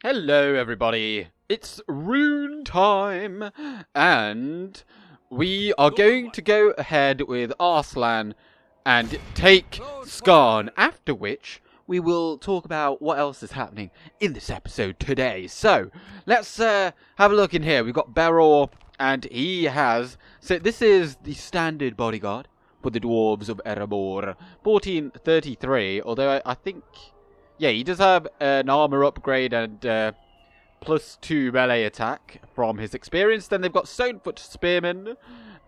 Hello everybody, it's Rhûn time, and we are going to go ahead with Arslan and take Skarn, after which we will talk about what else is happening in this episode today. So, let's have a look in here. We've got Beror, and he has... So this is the standard bodyguard for the Dwarves of Erebor, 1433, although I think... Yeah, he does have an armor upgrade and +2 melee attack from his experience. Then they've got Stonefoot Spearmen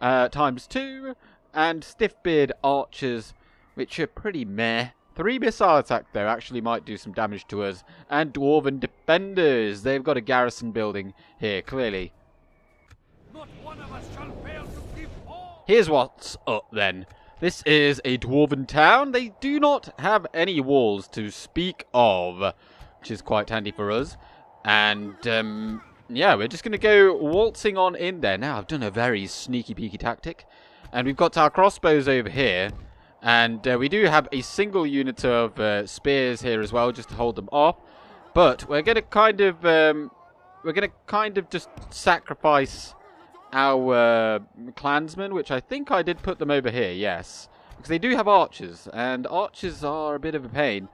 ×2 and Stiffbeard Archers, which are pretty meh. 3 missile attack though actually might do some damage to us. And Dwarven Defenders. They've got a garrison building here, clearly. Not one of us shall fail to keep all. Here's what's up then. This is a dwarven town. They do not have any walls to speak of, which is quite handy for us. And, yeah, we're just going to go waltzing on in there. Now, I've done a very sneaky-peeky tactic. And we've got our crossbows over here. And we do have a single unit of spears here as well, just to hold them off. But we're going to kind of, just sacrifice our clansmen, which I think I did put them over here, yes. Because they do have archers, and archers are a bit of a pain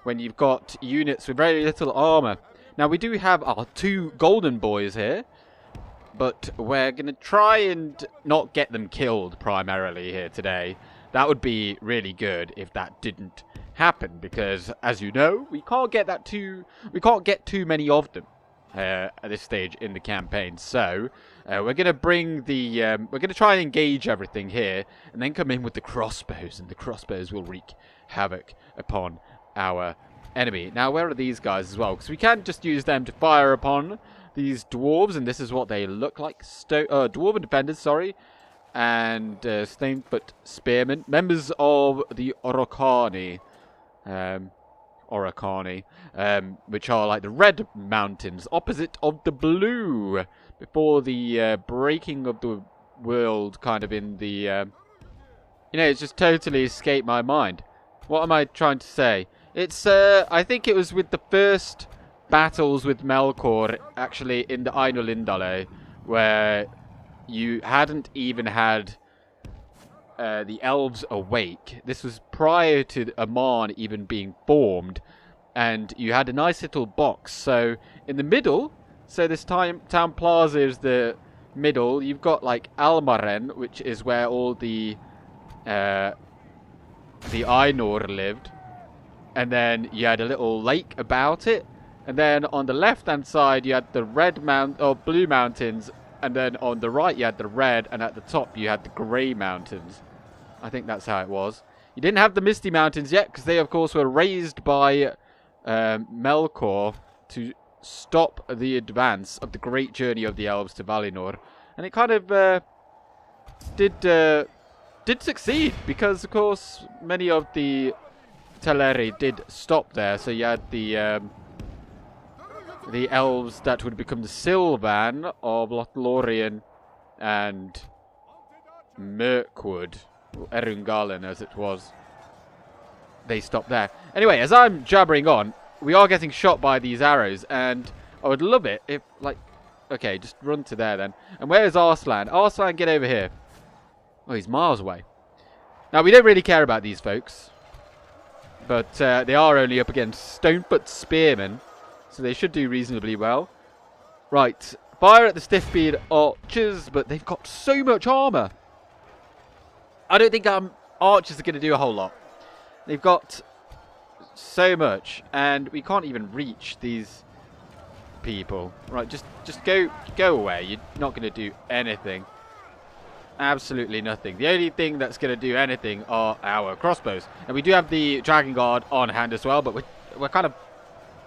when you've got units with very little armor. Now, we do have our 2 golden boys here, but we're going to try and not get them killed primarily here today. That would be really good if that didn't happen, because, as you know, we can't get too many of them at this stage in the campaign. So we're gonna bring the we're gonna try and engage everything here, and then come in with the crossbows, and the crossbows will wreak havoc upon our enemy. Now, where are these guys as well? Because we can't just use them to fire upon these dwarves, and this is what they look like. Dwarven defenders, sorry, and Stonefoot Spearmen, members of the Orocani. Which are like the red mountains opposite of the blue, before the breaking of the world, kind of in the it's just totally escaped my mind. What am I trying to say? It's I think it was with the first battles with Melkor, actually, in the Ainulindale, where you hadn't even had the elves awake. This was prior to Aman even being formed, and you had a nice little box. So in the middle, so this town plaza is the middle. You've got like Almaren, which is where all the Ainur lived, and then you had a little lake about it, and then on the left-hand side you had the blue mountains, and then on the right you had the red, and at the top you had the grey mountains. I think that's how it was. You didn't have the Misty Mountains yet, because they, of course, were raised by Melkor to stop the advance of the great journey of the elves to Valinor. And it kind of did succeed, because, of course, many of the Teleri did stop there. So you had the elves that would become the Sylvan of Lothlorien and Mirkwood, Erungalin as it was. They stopped there. Anyway, as I'm jabbering on, we are getting shot by these arrows, and I would love it if, like... Okay, just run to there then. And where is Arslan? Arslan, get over here. Oh, he's miles away. Now, we don't really care about these folks, but they are only up against Stonefoot Spearmen, so they should do reasonably well. Right, fire at the Stiffbeard Archers, but they've got so much armor. I don't think archers are going to do a whole lot. They've got so much, and we can't even reach these people. Right, just go away. You're not going to do anything. Absolutely nothing. The only thing that's going to do anything are our crossbows. And we do have the Dragon Guard on hand as well, but we're kind of...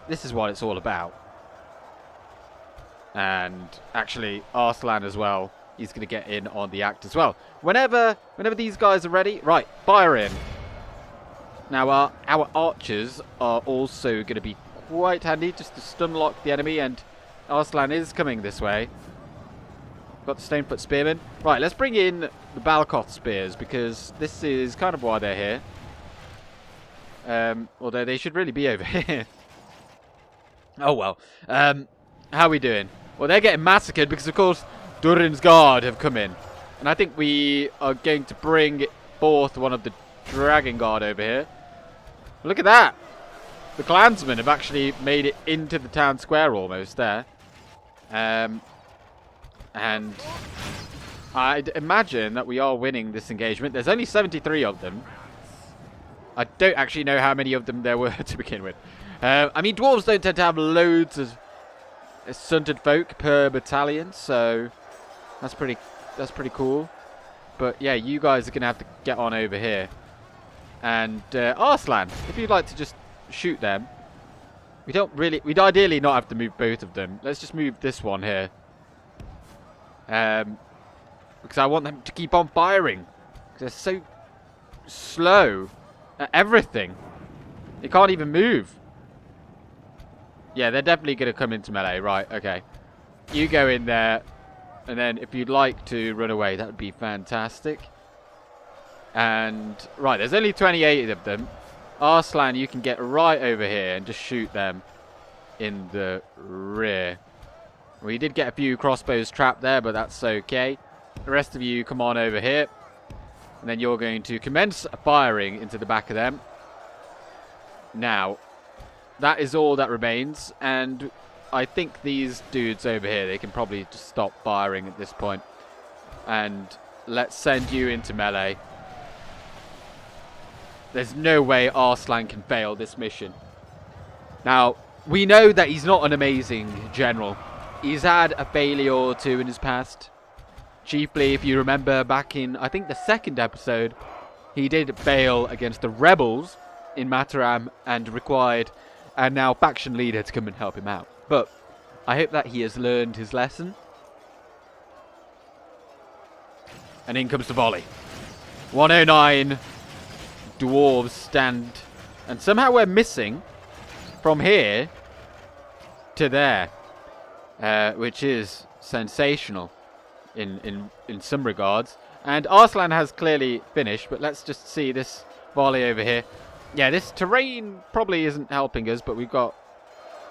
This is what it's all about. And actually, Arslan as well. He's going to get in on the act as well. Whenever these guys are ready, right, fire in. Now, our archers are also going to be quite handy, just to stun lock the enemy, and Arslan is coming this way. Got the Stonefoot Spearmen. Right, let's bring in the Balkoth Spears, because this is kind of why they're here. Although they should really be over here. Oh well. How are we doing? Well, they're getting massacred because, of course, Durin's Guard have come in. And I think we are going to bring forth one of the Dragon Guard over here. Look at that! The clansmen have actually made it into the town square almost there. And I'd imagine that we are winning this engagement. There's only 73 of them. I don't actually know how many of them there were to begin with. I mean, dwarves don't tend to have loads of stunted folk per battalion, so that's pretty cool. But yeah, you guys are gonna have to get on over here. And Arslan, if you'd like to just shoot them. We'd ideally not have to move both of them. Let's just move this one here. Because I want them to keep on firing. Because they're so slow at everything. They can't even move. Yeah, they're definitely going to come into melee. Right, okay. You go in there. And then if you'd like to run away, that would be fantastic. And, right, there's only 28 of them. Arslan, you can get right over here and just shoot them in the rear. We did get a few crossbows trapped there, but that's okay. The rest of you come on over here. And then you're going to commence firing into the back of them. Now, that is all that remains. And I think these dudes over here, they can probably just stop firing at this point. And let's send you into melee. There's no way Arslan can fail this mission. Now, we know that he's not an amazing general. He's had a failure or two in his past. Chiefly, if you remember back in, I think, the second episode, he did fail against the rebels in Mataram and required a now faction leader to come and help him out. But I hope that he has learned his lesson. And in comes the volley. 109 dwarves stand. And somehow we're missing from here to there. Which is sensational in some regards. And Arslan has clearly finished, but let's just see this volley over here. Yeah, this terrain probably isn't helping us, but we've got,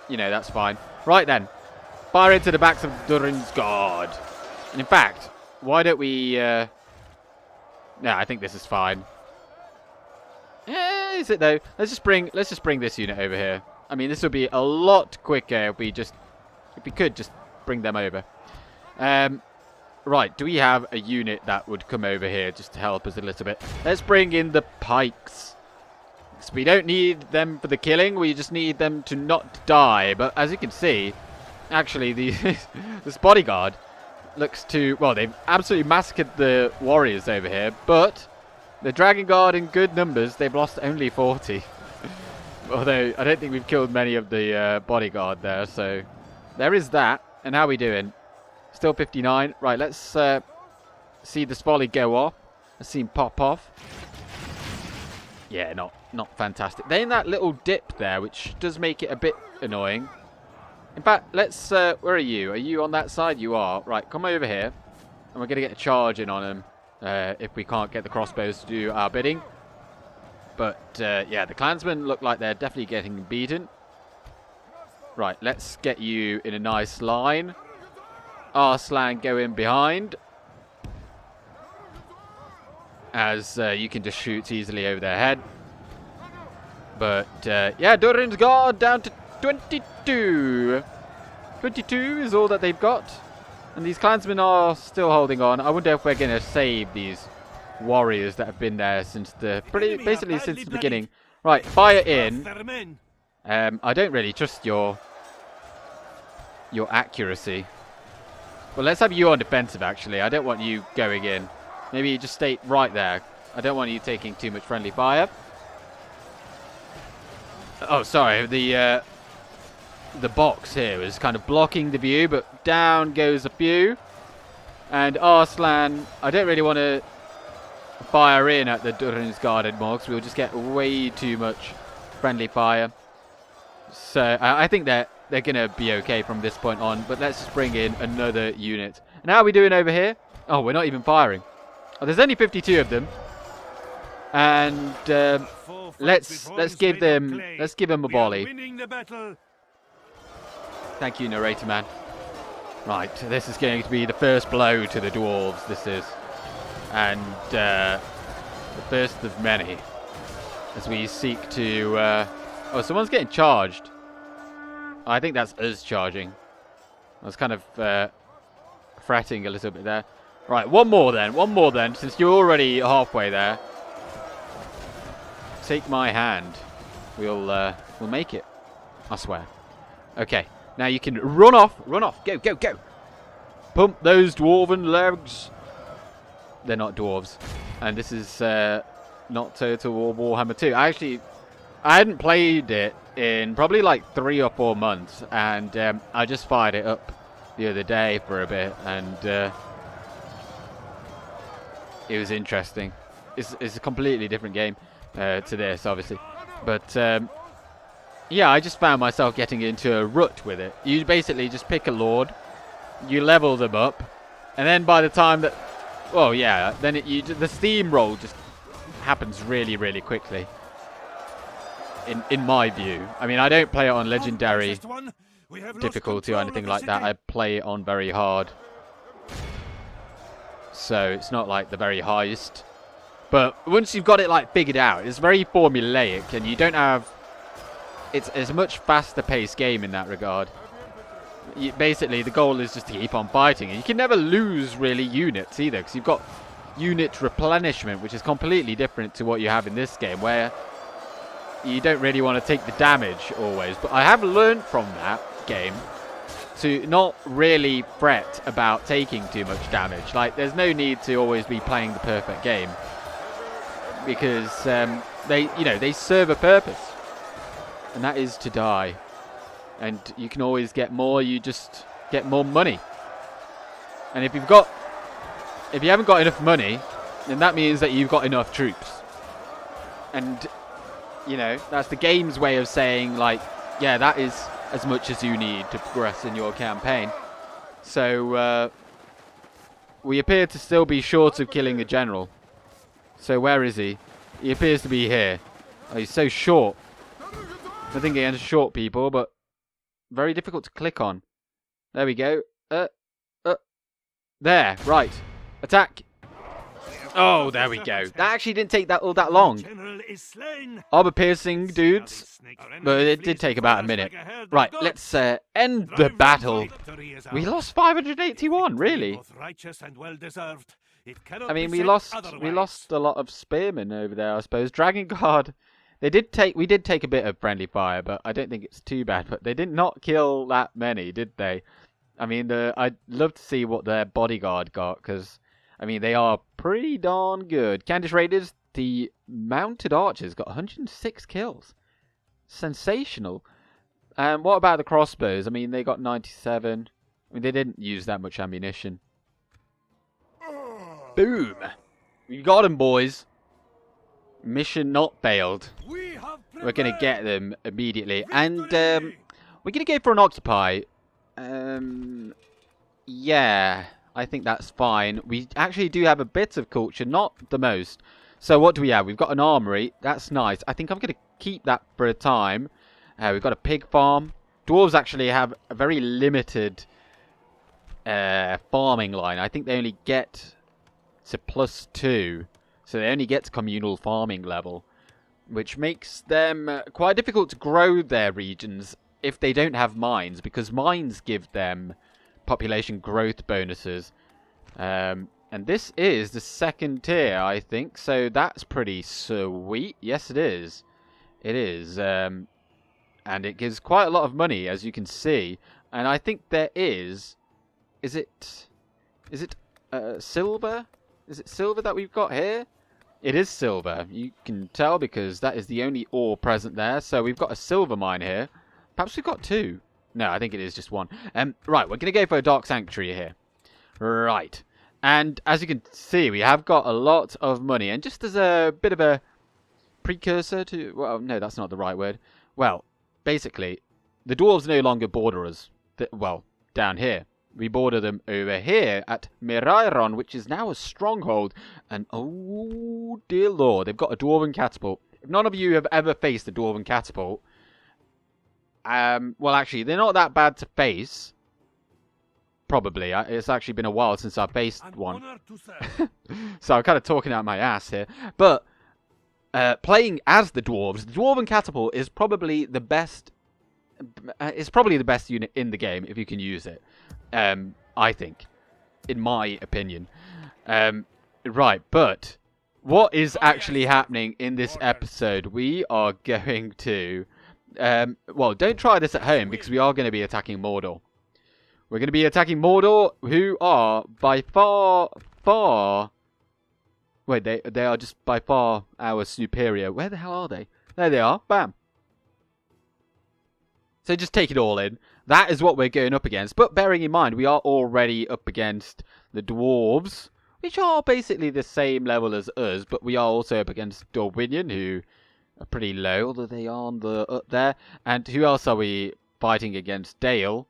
you know, that's fine. Right then, fire into the backs of Durin's Guard. And in fact, why don't we, no, I think this is fine. Is it though? Let's just bring this unit over here. I mean, this would be a lot quicker if we could just bring them over. Right, do we have a unit that would come over here just to help us a little bit? Let's bring in the pikes. So we don't need them for the killing, we just need them to not die. But as you can see, actually, this bodyguard looks to... Well, they've absolutely massacred the warriors over here, but the Dragon Guard in good numbers, they've lost only 40. Although, I don't think we've killed many of the bodyguard there, so... There is that. And how are we doing? Still 59. Right, let's see this volley go off. Let's see him pop off. Yeah, not fantastic. They're in that little dip there, which does make it a bit annoying. In fact, let's... where are you? Are you on that side? You are. Right, come over here. And we're going to get a charge in on him. If we can't get the crossbows to do our bidding. But, yeah, the clansmen look like they're definitely getting beaten. Right, let's get you in a nice line. Arslan go in behind. As you can just shoot easily over their head. But, yeah, Durin's Guard down to 22. 22 is all that they've got. And these clansmen are still holding on. I wonder if we're going to save these warriors that have been there since basically since the beginning. Right, fire in. I don't really trust your accuracy. Well, let's have you on defensive, actually. I don't want you going in. Maybe you just stay right there. I don't want you taking too much friendly fire. Oh, sorry. The box here is kind of blocking the view, but down goes a few. And Arslan, I don't really want to fire in at the Durin's Guard anymore, because we'll just get way too much friendly fire. So I think they're going to be okay from this point on. But let's just bring in another unit. And how are we doing over here? Oh, we're not even firing. Oh, there's only 52 of them. And let's give them a volley. Thank you, narrator man. Right, this is going to be the first blow to the dwarves, this is. And the first of many. As we seek to... oh, someone's getting charged. I think that's us charging. I was kind of fretting a little bit there. Right, one more then, since you're already halfway there. Take my hand. We'll make it. I swear. Okay, now you can run off, go, go, go. Pump those dwarven legs. They're not dwarves. And this is not Total War Warhammer 2. I hadn't played it in probably like 3 or 4 months, and I just fired it up the other day for a bit, and it was interesting. It's a completely different game to this, obviously, but yeah, I just found myself getting into a rut with it. You basically just pick a lord, you level them up, and then by the time that, well, yeah, then the steamroll just happens really, really quickly. In my view, I mean, I don't play it on legendary difficulty or anything like that. I play it on very hard, so it's not like the very highest. But once you've got it like figured out, it's very formulaic, and you don't have. It's a much faster paced game in that regard. Basically, the goal is just to keep on fighting, and you can never lose really units either, because you've got unit replenishment, which is completely different to what you have in this game, where you don't really want to take the damage always. But I have learned from that game to not really fret about taking too much damage. Like, there's no need to always be playing the perfect game, because they serve a purpose, and that is to die. And you can always get more. You just get more money. And if you haven't got enough money, then that means that you've got enough troops. And that's the game's way of saying, like, yeah, that is as much as you need to progress in your campaign. So we appear to still be short of killing a general. So where is he? He appears to be here. Oh, he's so short. Nothing against short people, but very difficult to click on. There we go. There, right. Attack. Oh, there we go. That actually didn't take all that long. Armor piercing dudes, but it did take about a minute. Right, let's end the battle. We lost 581, really. I mean, we lost a lot of spearmen over there, I suppose. Dragon Guard. We did take a bit of friendly fire, but I don't think it's too bad. But they did not kill that many, did they? I mean, I'd love to see what their bodyguard got, because, I mean, they are pretty darn good. Candice Raiders, the mounted archers, got 106 kills. Sensational. And what about the crossbows? I mean, they got 97. I mean, they didn't use that much ammunition. Boom! We got them, boys. Mission not failed. We're going to get them immediately. And we're going to go for an occupy. Yeah, I think that's fine. We actually do have a bit of culture, not the most. So what do we have? We've got an armory. That's nice. I think I'm going to keep that for a time. We've got a pig farm. Dwarves actually have a very limited farming line. I think they only get to +2. So they only get to communal farming level, which makes them quite difficult to grow their regions if they don't have mines, because mines give them population growth bonuses. And this is the 2nd tier, I think, so that's pretty sweet. Yes, it is. It is. And it gives quite a lot of money, as you can see. And I think there is... Is it silver? Is it silver that we've got here? It is silver. You can tell because that is the only ore present there. So we've got a silver mine here. Perhaps we've got 2. No, I think it is just 1. Right, we're going to go for a Dark Sanctuary here. Right. And as you can see, we have got a lot of money. And just as a bit of a precursor to... Well, no, that's not the right word. Well, basically, the dwarves no longer border us. Well, down here. We border them over here at Mirairon, which is now a stronghold. And, oh, dear lord, they've got a dwarven catapult. If none of you have ever faced a dwarven catapult, Well, actually, they're not that bad to face. Probably. It's actually been a while since I faced An one. honor to serve. So I'm kind of talking out my ass here. But playing as the dwarves, the dwarven catapult is probably the best. It's probably the best unit in the game if you can use it. I think, in my opinion. Right, but what is actually happening in this episode? We are going to. Well, don't try this at home because we are going to be attacking Mordor. We're going to be attacking Mordor, who are by far. Wait, they are just by far our superior. Where the hell are they? There they are. Bam. So just take it all in. That is what we're going up against. But bearing in mind, we are already up against the Dwarves, which are basically the same level as us. But we are also up against Dorwinion, who are pretty low, although they are on the up there. And who else are we fighting against? Dale.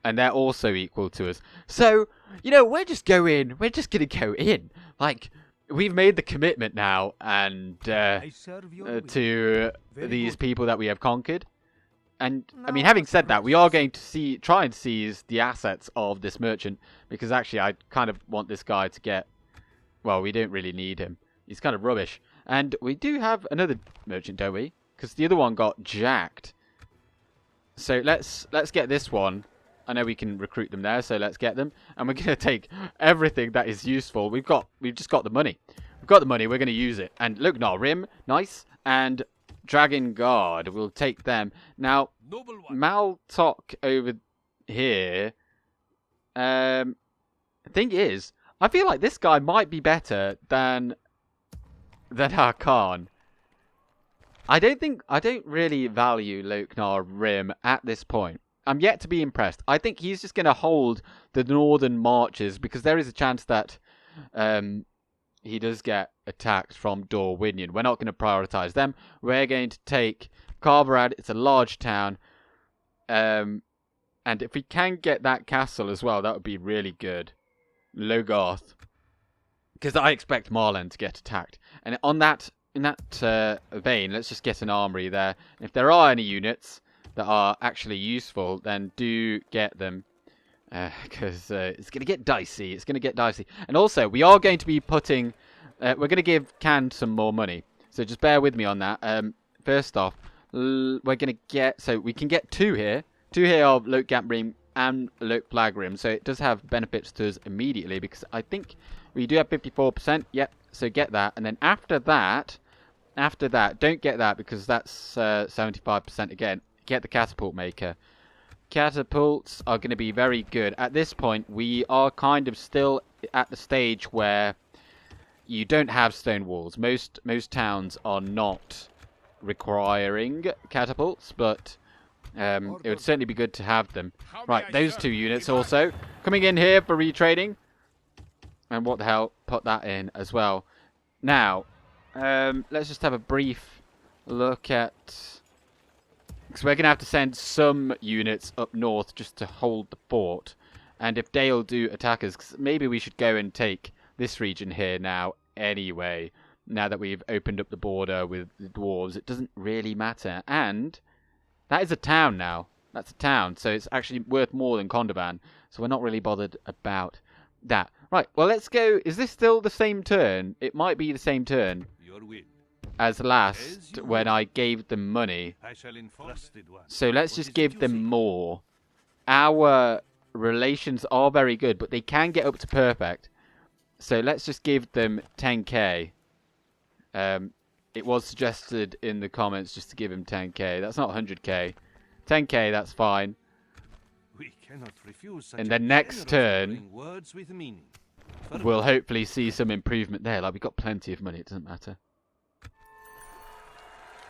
And they're also equal to us. So, you know, we're just going to go in. Like, we've made the commitment now and to these people that we have conquered. And, I mean, having said that, we are going to try and seize the assets of this merchant. Because, actually, I kind of want this guy to get... Well, we don't really need him. He's kind of rubbish. And we do have another merchant, don't we? Because the other one got jacked. So, let's get this one. I know we can recruit them there, so let's get them. And we're going to take everything that is useful. We've just got the money. We've got the money, we're going to use it. And look, now, Rim, nice. And Dragon Guard, we'll take them. Now, Maltok over here. Thing is, I feel like this guy might be better than our Khan. I don't really value Loknar Rim at this point. I'm yet to be impressed. I think he's just going to hold the northern marches because there is a chance that he does get attacked from Dorwinion. We're not going to prioritize them. We're going to take Carburette. It's a large town. And if we can get that castle as well, that would be really good. Logarth. Because I expect Marlen to get attacked. And in that vein, let's just get an armory there. And if there are any units that are actually useful, then do get them. Because it's going to get dicey. It's going to get dicey. And also, we are going to be putting... we're going to give Can some more money. So just bear with me on that. First off, we're going to get... So we can get two here. Two here of Loke Gaprim and Loke Blagrim. So it does have benefits to us immediately. Because I think we do have 54%. Yep. So get that. And then after that, don't get that because that's 75% again. Get the catapult maker. Catapults are going to be very good. At this point, we are kind of still at the stage where you don't have stone walls. Most towns are not requiring catapults, but it would certainly be good to have them. Right, those two units also coming in here for retraining. And what the hell, put that in as well. Now, let's just have a brief look at... Because we're going to have to send some units up north just to hold the fort. And if Dale do attack us, 'cause maybe we should go and take this region here now anyway. Now that we've opened up the border with the dwarves, it doesn't really matter. And that is a town now. That's a town, so it's actually worth more than Condovan. So we're not really bothered about that. Right, well, let's go. Is this still the same turn? It might be the same turn as last when I gave them money. So let's just give them more. Our relations are very good, but they can get up to perfect. So let's just give them 10k. It was suggested in the comments just to give him 10k. That's not 100k. 10k, that's fine. And then next turn, we'll hopefully see some improvement there. Like, we've got plenty of money, it doesn't matter.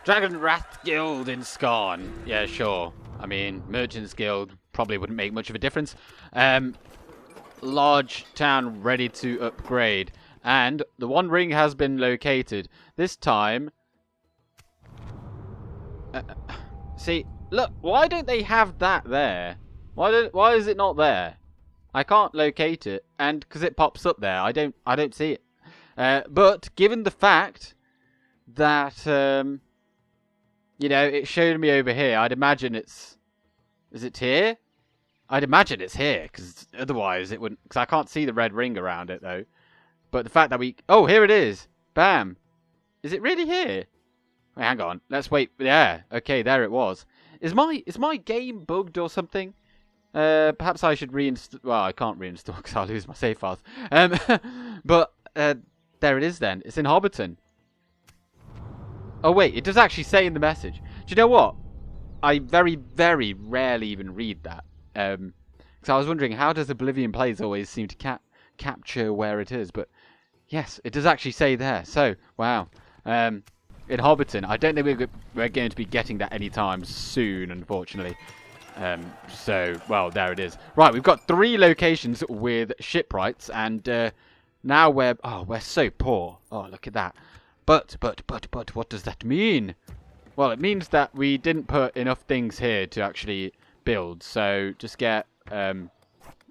Dragon Wrath Guild in Skarn. Yeah, sure. I mean, Merchants Guild probably wouldn't make much of a difference. Large town ready to upgrade. And the One Ring has been located. This time... see, look, why don't they have that there? Why is it not there? I can't locate it. And because it pops up there, I don't see it. But given the fact that... You know, it showed me over here. I'd imagine it's... Is it here? I'd imagine it's here, because otherwise it wouldn't... Because I can't see the red ring around it, though. But the fact that we... Oh, here it is! Bam! Is it really here? Wait, hang on. Let's wait. Yeah, okay, there it was. Is my game bugged or something? Perhaps I should reinstall... Well, I can't reinstall because I'll lose my save files. But, there it is then. It's in Hobbiton. Oh, wait, it does actually say in the message. Do you know what? I very, very rarely even read that. Because I was wondering, how does Oblivion Plays always seem to capture where it is? But, yes, it does actually say there. So, wow. In Hobbiton. I don't think we're going to be getting that anytime soon, unfortunately. So, well, there it is. Right, we've got 3 locations with shipwrights, and now we're so poor. Oh, look at that. But, what does that mean? Well, it means that we didn't put enough things here to actually build. So, just get a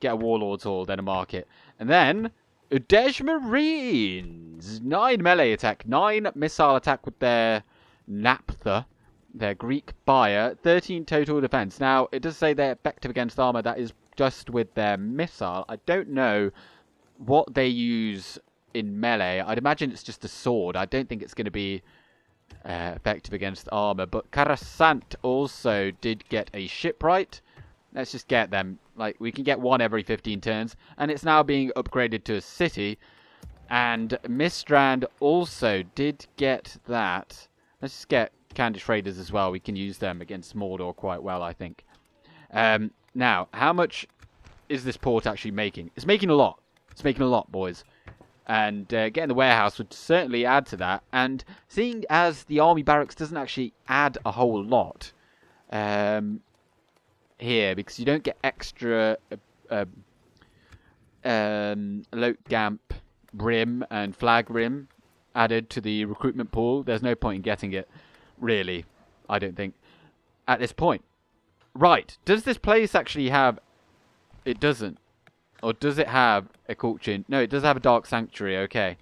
Warlord's Hall, then a market. And then, Dej Marines! 9 melee attack, 9 missile attack with their Naphtha, their Greek buyer, 13 total defense. Now, it does say they're effective against armor. That is just with their missile. I don't know what they use in melee. I'd imagine it's just a sword. I don't think it's going to be effective against armor. But Karasant also did get a shipwright. Let's just get them. Like, we can get one every 15 turns. And it's now being upgraded to a city. And Mistrand also did get that. Let's just get Candish Raiders as well. We can use them against Mordor quite well, I think. Now, how much is this port actually making? It's making a lot. It's making a lot, boys. And getting the warehouse would certainly add to that. And seeing as the army barracks doesn't actually add a whole lot here, because you don't get extra Loke Gamp Rim and Flag Rim added to the recruitment pool. There's no point in getting it, really, I don't think, at this point. Right, does this place actually have... It doesn't. Or does it have a culture? No, it does have a Dark Sanctuary, okay.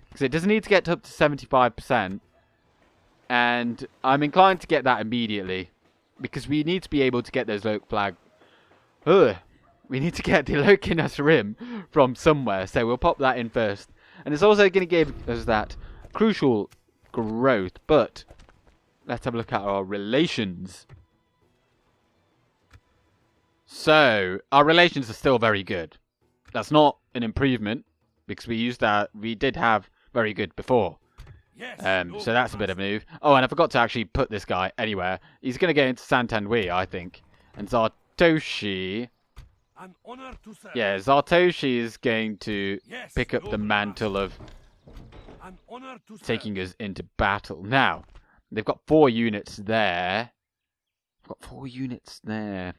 Because it does need to get up to 75%. And I'm inclined to get that immediately. Because we need to be able to get those Loke Flag... Ugh. We need to get the Lokinus Rim from somewhere. So we'll pop that in first. And it's also going to give us that crucial growth. But let's have a look at our relations. So, our relations are still very good. That's not an improvement, because we did have very good before. Yes, so that's a bit of a move. Oh, and I forgot to actually put this guy anywhere. He's going to go into Sant'Anui, I think. And Zartoshi... An honor to serve. Yeah, Zartoshi is going to pick up the mantle of An honor to serve. taking us into battle. Now, they've got 4 units there. Got 4 units there.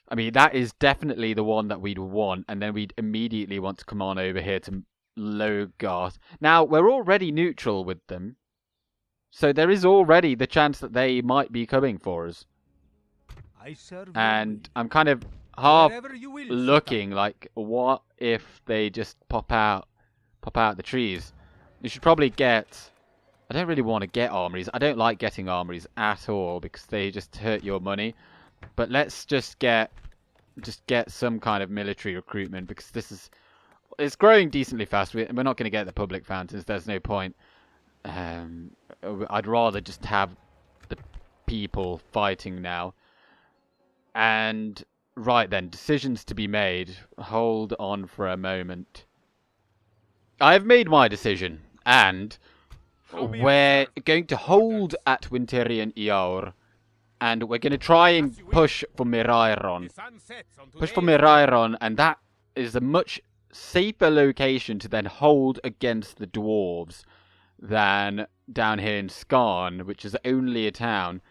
I mean, that is definitely the one that we'd want, and then we'd immediately want to come on over here to Logarth. Now, we're already neutral with them, so there is already the chance that they might be coming for us. And I'm kind of half looking like, what if they just pop out the trees? You should probably get... I don't really want to get armories. I don't like getting armories at all, because they just hurt your money. But let's just get some kind of military recruitment, because it's growing decently fast. We're not going to get the public fountains. There's no point. I'd rather just have the people fighting now. And right then, decisions to be made. Hold on for a moment. I've made my decision, and we're going to hold at Winterian Ior. And we're going to try and push for Mirairon. Push for Mirairon, and that is a much safer location to then hold against the Dwarves than down here in Skarn, which is only a town.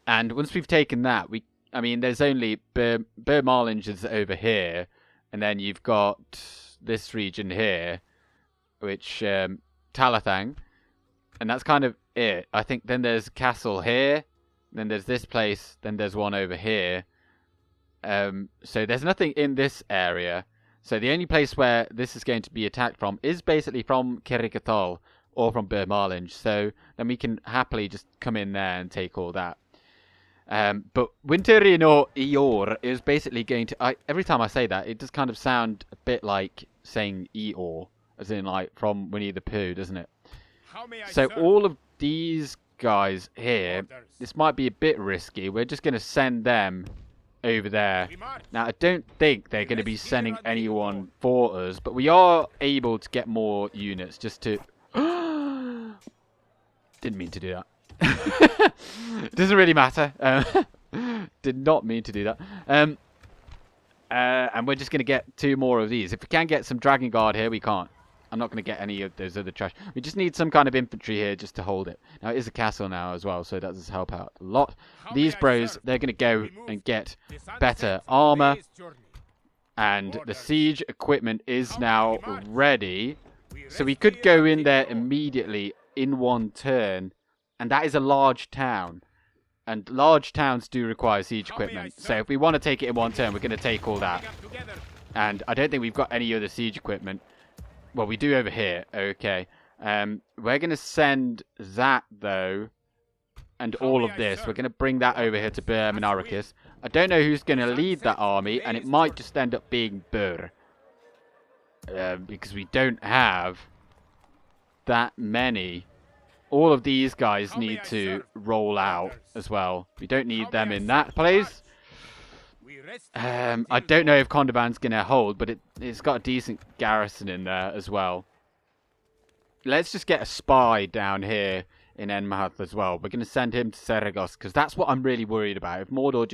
And once we've taken that, I mean, there's only Burmarlinge is over here, and then you've got this region here, which Talathang, and that's kind of it. I think then there's a castle here. Then there's this place. Then there's one over here. So there's nothing in this area. So the only place where this is going to be attacked from is basically from Kirikathal, or from Burmarlinge. So then we can happily just come in there and take all that. But Winterino Eor is basically going to... every time I say that, it does kind of sound a bit like saying Eeyore, as in like from Winnie the Pooh, doesn't it? So all of these guys here, this might be a bit risky. We're just going to send them over there. Now, I don't think they're going to be sending anyone for us, but we are able to get more units just to... Didn't mean to do that. It doesn't really matter. Did not mean to do that. And we're just going to get 2 more of these. If we can get some Dragon Guard here, we can't. I'm not going to get any of those other trash. We just need some kind of infantry here just to hold it. Now, it is a castle now as well, so that does help out a lot. These bros, they're going to go and get better armor. And the siege equipment is now ready. So we could go in there immediately in one turn. And that is a large town. And large towns do require siege equipment. So if we want to take it in one turn, we're going to take all that. And I don't think we've got any other siege equipment. Well, we do over here. Okay. We're going to send that, though. And all of this. We're going to bring that over here to Bur Minaricus. I don't know who's going to lead that army. And it might just end up being Bur. Because we don't have that many. All of these guys need to roll out as well. We don't need them in that place. I don't know if Condorban's going to hold, but it's got a decent garrison in there as well. Let's just get a spy down here in Enmahath as well. We're going to send him to Seragos, because that's what I'm really worried about. If Mordor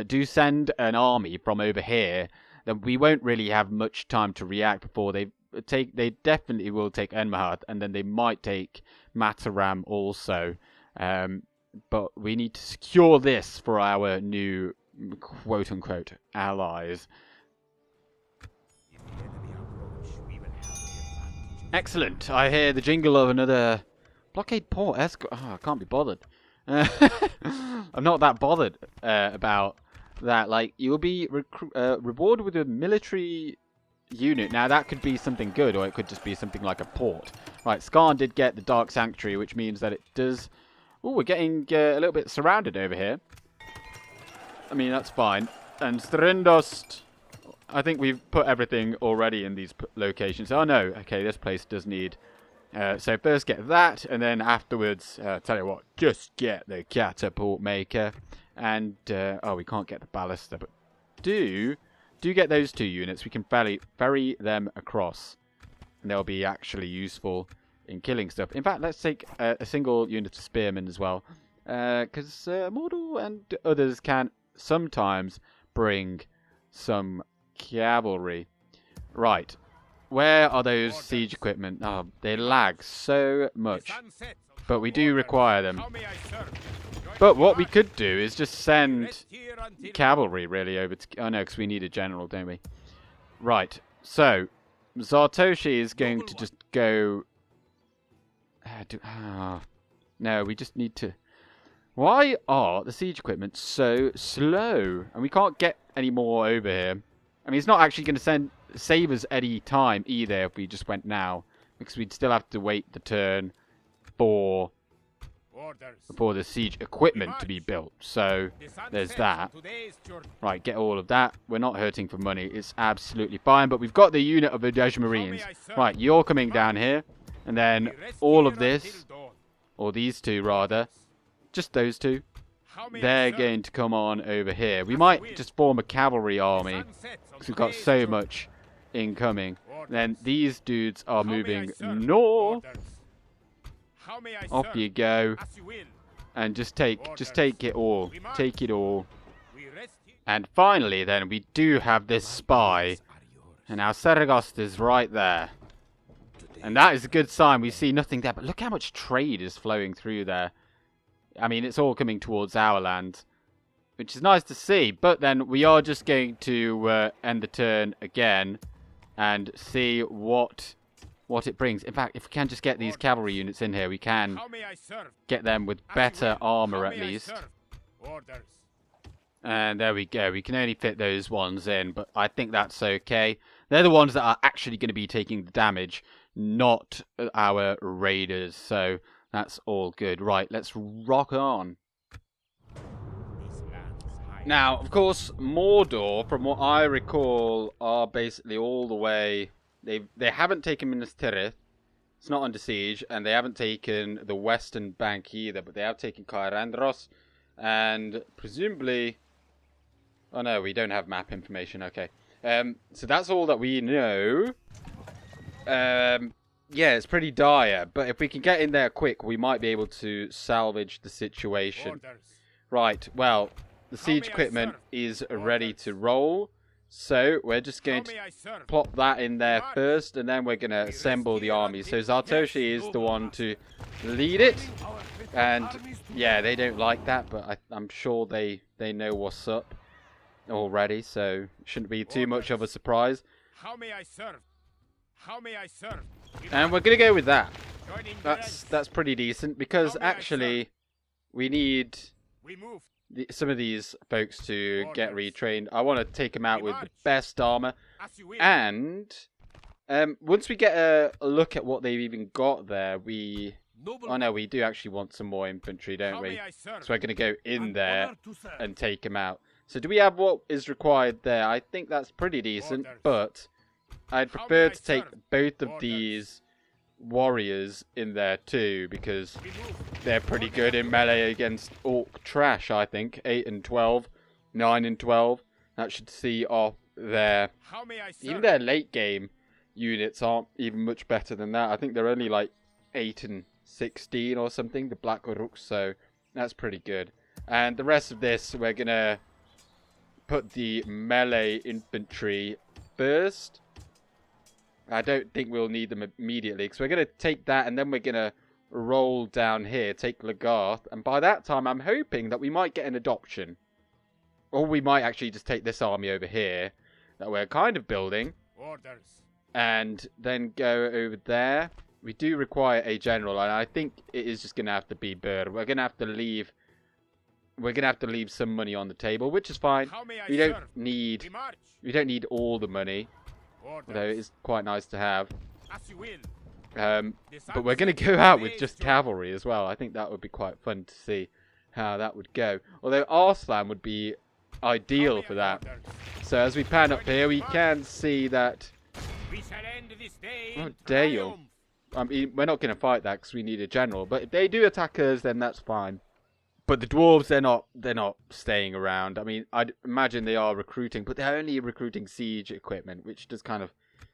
do send an army from over here, then we won't really have much time to react before they definitely will take Enmahath, and then they might take Mataram also. But we need to secure this for our new quote-unquote allies. Excellent. I hear the jingle of another blockade port escort. Oh, I can't be bothered. I'm not that bothered about that. Like, you will be rewarded with a military unit. Now, that could be something good, or it could just be something like a port. Right, Skarn did get the Dark Sanctuary, which means that it does... Oh, we're getting a little bit surrounded over here. I mean, that's fine. And Strindost, I think we've put everything already in these locations. Oh, no. Okay, this place does need... so first get that, and then afterwards, tell you what, just get the catapult maker. And, oh, we can't get the ballista, but do get those 2 units. We can ferry them across. And they'll be actually useful in killing stuff. In fact, let's take a single unit of spearmen as well. Because Mordor and others can sometimes bring some cavalry. Right. Where are those siege equipment? Oh, they lag so much. But we do require them. But what we could do is just send cavalry, really, over to... Oh, no, because we need a general, don't we? Right. So, Zartoshi is going to just go... No, we just need to... Why are the siege equipment so slow? And we can't get any more over here. I mean, it's not actually going to save us any time either if we just went now. Because we'd still have to wait the turn for the siege equipment to be built. So, there's that. Right, get all of that. We're not hurting for money. It's absolutely fine. But we've got the unit of Udej Marines. Right, you're coming down here. And then all of this, or these 2 rather, just those 2, they're going to come on over here. We might just form a cavalry army, because we've got so much incoming. Then these dudes are moving north. Off you go. And just take it all. Take it all. And finally then, we do have this spy. And now Saragost is right there. And that is a good sign. We see nothing there. But look how much trade is flowing through there. I mean, it's all coming towards our land. Which is nice to see. But then we are just going to end the turn again. And see what it brings. In fact, if we can just get these cavalry units in here, we can get them with better armor at least. And there we go. We can only fit those ones in. But I think that's okay. They're the ones that are actually going to be taking the damage. not our raiders. So that's all good. Right, let's rock on. Now, of course, Mordor, from what I recall, are basically all the way... They haven't taken Minas Tirith. It's not under siege. And they haven't taken the western bank either. But they have taken Caerandros. And presumably... Oh no, we don't have map information. Okay. So that's all that we know. Yeah, it's pretty dire. But if we can get in there quick, we might be able to salvage the situation. Right, well... The siege equipment is ready to roll, so we're just going to plop that in there first, and then we're going to assemble the army. So Zartoshi is the one to lead it, and yeah, they don't like that, but I'm sure they know what's up already, so it shouldn't be too much of a surprise. How may I serve? How may I serve? And we're going to go with that. That's pretty decent, because actually we need... some of these folks to get retrained. I want to take them out with the best armor. And once we get a look at what they've even got there, oh no, we do actually want some more infantry, don't we? So we're going to go in there and take them out. So do we have what is required there? I think that's pretty decent, but I'd prefer to take both of these warriors in there too, because they're pretty good in melee against orc trash, I think. 8 and 12, 9 and 12. That should see off their... Even their late game units aren't even much better than that. I think they're only like 8 and 16 or something, the Black Rooks, so that's pretty good. And the rest of this, we're going to put the melee infantry first. I don't think we'll need them immediately, because we're going to take that and then we're going to roll down here, take Lagarth, and by that time I'm hoping that we might get an adoption. Or we might actually just take this army over here that we're kind of building. And then go over there. We do require a general, and I think it is just going to have to be Burr. We're going to have to leave... We're going to have to leave some money on the table, which is fine. We don't need all the money. Although it is quite nice to have. But we're going to go out with just cavalry as well. I think that would be quite fun to see how that would go. Although Arslan would be ideal for that. So as we pan up here, we can see that... Oh, Dale. I mean, we're not going to fight that because we need a general. But if they do attack us, then that's fine. But the dwarves, they're not staying around. I mean, I'd imagine they are recruiting, but they're only recruiting siege equipment, which does kind of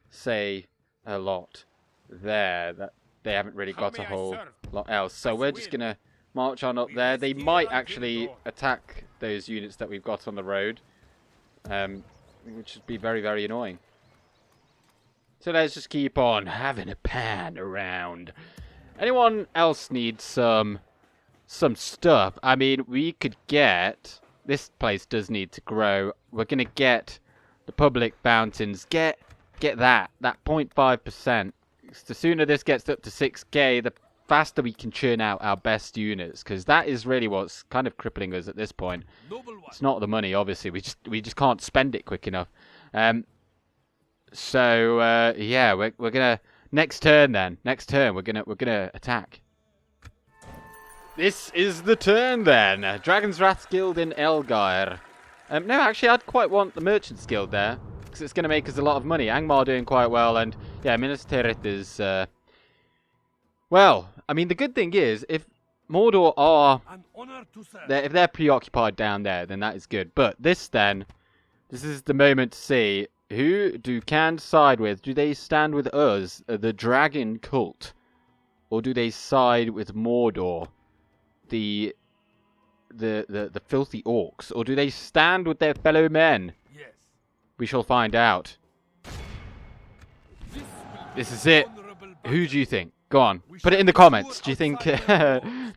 say a lot there, that they haven't really got a whole lot else. So we're just going to march on up there. They might actually attack those units that we've got on the road, which would be very, very annoying. So let's just keep on having a pan around. Anyone else need some stuff? I mean, we could get... This place does need to grow. We're going to get the public fountains. Get that 0.5%. The sooner this gets up to 6k, the faster we can churn out our best units, because that is really what's kind of crippling us at this point. It's not the money, obviously. We just can't spend it quick enough. So yeah, we're gonna next turn we're gonna attack. This is the turn then. Dragon's Wrath Guild in Elgyr. No, actually, I'd quite want the Merchants Guild there, because it's going to make us a lot of money. Angmar doing quite well, and yeah, Minas Tirith is... Well, I mean, the good thing is, if Mordor are... if they're preoccupied down there, then that is good. But this is the moment to see, who do Khan side with? Do they stand with us, the Dragon Cult? Or do they side with Mordor? The filthy orcs, or do they stand with their fellow men? Yes. We shall find out. This is it. Who do you think? Go on, put it in the comments. Do you think?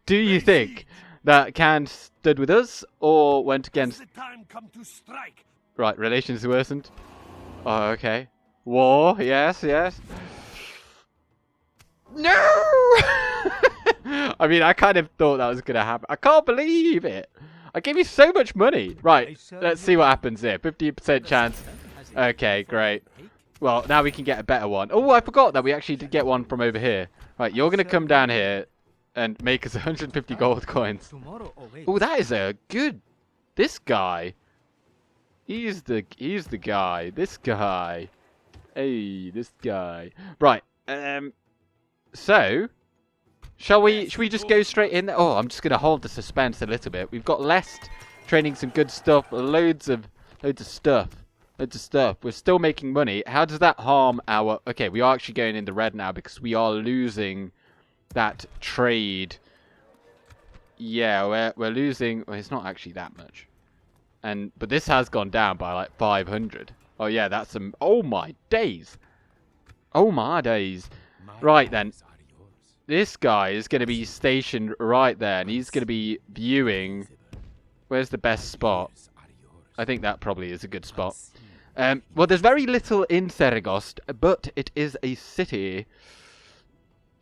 Do you think that Khan stood with us or went against? Right, relations worsened. Oh, okay. War. Yes, yes. No. I mean, I kind of thought that was going to happen. I can't believe it. I gave you so much money. Right, let's see what happens here. 50% chance. Okay, great. Well, now we can get a better one. Oh, I forgot that we actually did get one from over here. Right, you're going to come down here and make us 150 gold coins. Oh, that is a good... This guy. He's the guy. This guy. Hey, this guy. Right. So, should we just go straight in there? Oh, I'm just going to hold the suspense a little bit. We've got Lest training some good stuff. Loads of stuff. We're still making money. How does that harm our... Okay, we are actually going in the red now because we are losing that trade. Yeah, we're losing... Well, it's not actually that much. But this has gone down by like 500. Oh yeah, that's some... Oh my days. Oh my days. Right then. This guy is going to be stationed right there. And he's going to be viewing... Where's the best spot? I think that probably is a good spot. Well, there's very little in Seregost, but it is a city.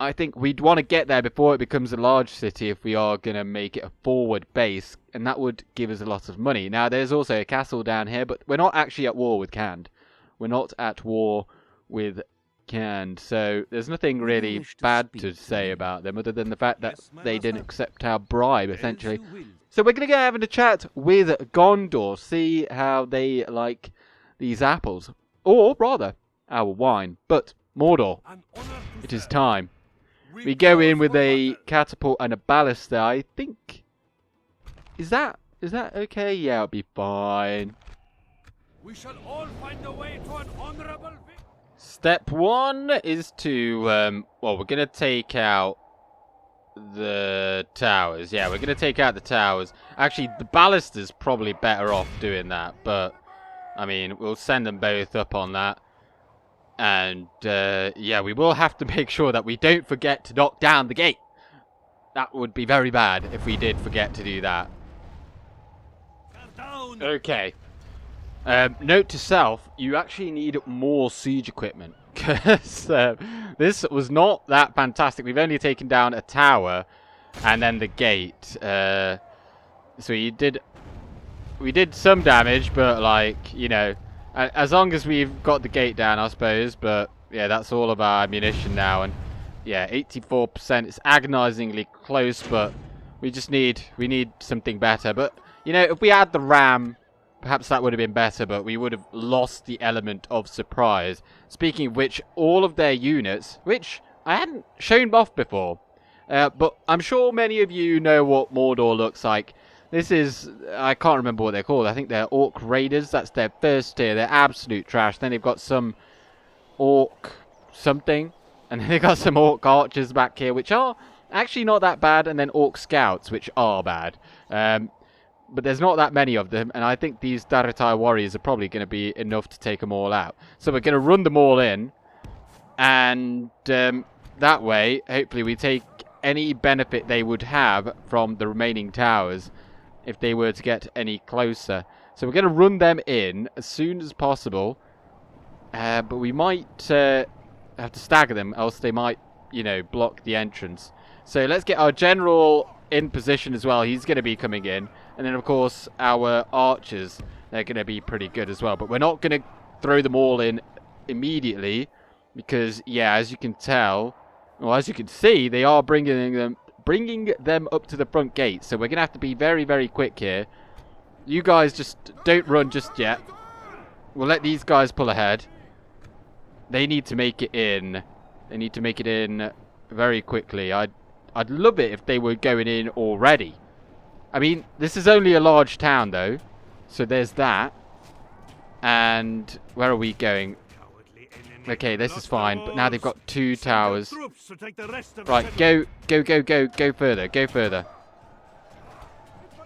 I think we'd want to get there before it becomes a large city if we are going to make it a forward base, and that would give us a lot of money. Now, there's also a castle down here, but we're not actually at war with Khand. We're not at war with Khand, so there's nothing really bad to say about them other than the fact that they didn't accept our bribe, essentially. So we're going to go having a chat with Gondor, see how they like these apples, or rather, our wine. But, Mordor, it is time. We go in with a catapult and a ballista, I think. Is that okay? Yeah, it'll be fine. We shall all find a way to an honorable victory. Step one is to, well, we're going to take out the towers. Yeah, we're going to take out the towers. Actually, the ballista's probably better off doing that, but, I mean, we'll send them both up on that. And, yeah, we will have to make sure that we don't forget to knock down the gate. That would be very bad if we did forget to do that. Okay. Note to self, you actually need more siege equipment. Because this was not that fantastic. We've only taken down a tower and then the gate. So we did some damage, but, like, you know... As long as we've got the gate down, I suppose. But, yeah, that's all of our ammunition now. And, yeah, 84%. It's agonizingly close, but we need something better. But, you know, if we had the ram, perhaps that would have been better. But we would have lost the element of surprise. Speaking of which, all of their units, which I hadn't shown off before. But I'm sure many of you know what Mordor looks like. This is, I can't remember what they're called. I think they're Orc Raiders. That's their first tier. They're absolute trash. Then they've got some Orc something. And then they've got some Orc Archers back here, which are actually not that bad. And then Orc Scouts, which are bad. But there's not that many of them. And I think these Daratai Warriors are probably going to be enough to take them all out. So we're going to run them all in. And that way, hopefully we take any benefit they would have from the remaining towers if they were to get any closer. So we're going to run them in as soon as possible. But we might have to stagger them, else they might, you know, block the entrance. So let's get our general in position as well. He's going to be coming in. And then, of course, our archers, they're going to be pretty good as well. But we're not going to throw them all in immediately. Because, yeah, as you can tell, well, as you can see, they are bringing them up to the front gate. So we're going to have to be very, very quick here. You guys just don't run just yet. We'll let these guys pull ahead. They need to make it in. They need to make it in very quickly. I'd love it if they were going in already. I mean, this is only a large town, though. So there's that. And where are we going? Okay, this is fine, but now they've got 2 towers. Right, go further.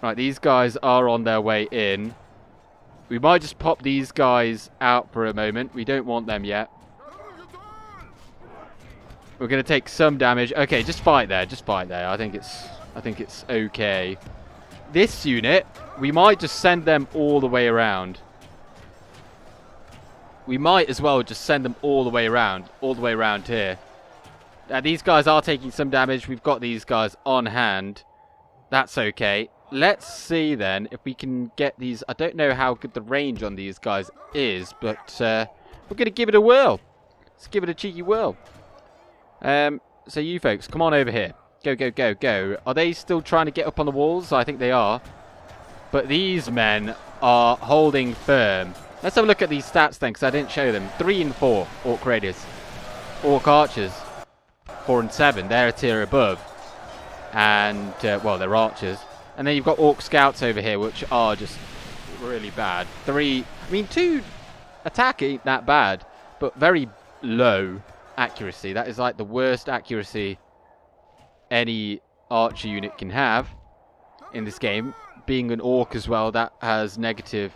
Right, these guys are on their way in. We might just pop these guys out for a moment. We don't want them yet. We're going to take some damage. Okay, just fight there. I think it's okay. This unit, we might just send them all the way around. We might as well just send them all the way around here. These guys are taking some damage. We've got these guys on hand. That's okay. Let's see then if we can get these. I don't know how good the range on these guys is, but we're We're going to give it a whirl. Let's give it a cheeky whirl. So you folks, come on over here. Go, go, go, go. Are they still trying to get up on the walls? I think they are. But these men are holding firm. Let's have a look at these stats then, because I didn't show them. 3 and 4 orc raiders. Orc archers. 4 and 7. They're a tier above. And, well, they're archers. And then you've got orc scouts over here, which are just really bad. 3, I mean, 2 attack ain't that bad, but very low accuracy. That is like the worst accuracy any archer unit can have in this game. Being an orc as well, that has negative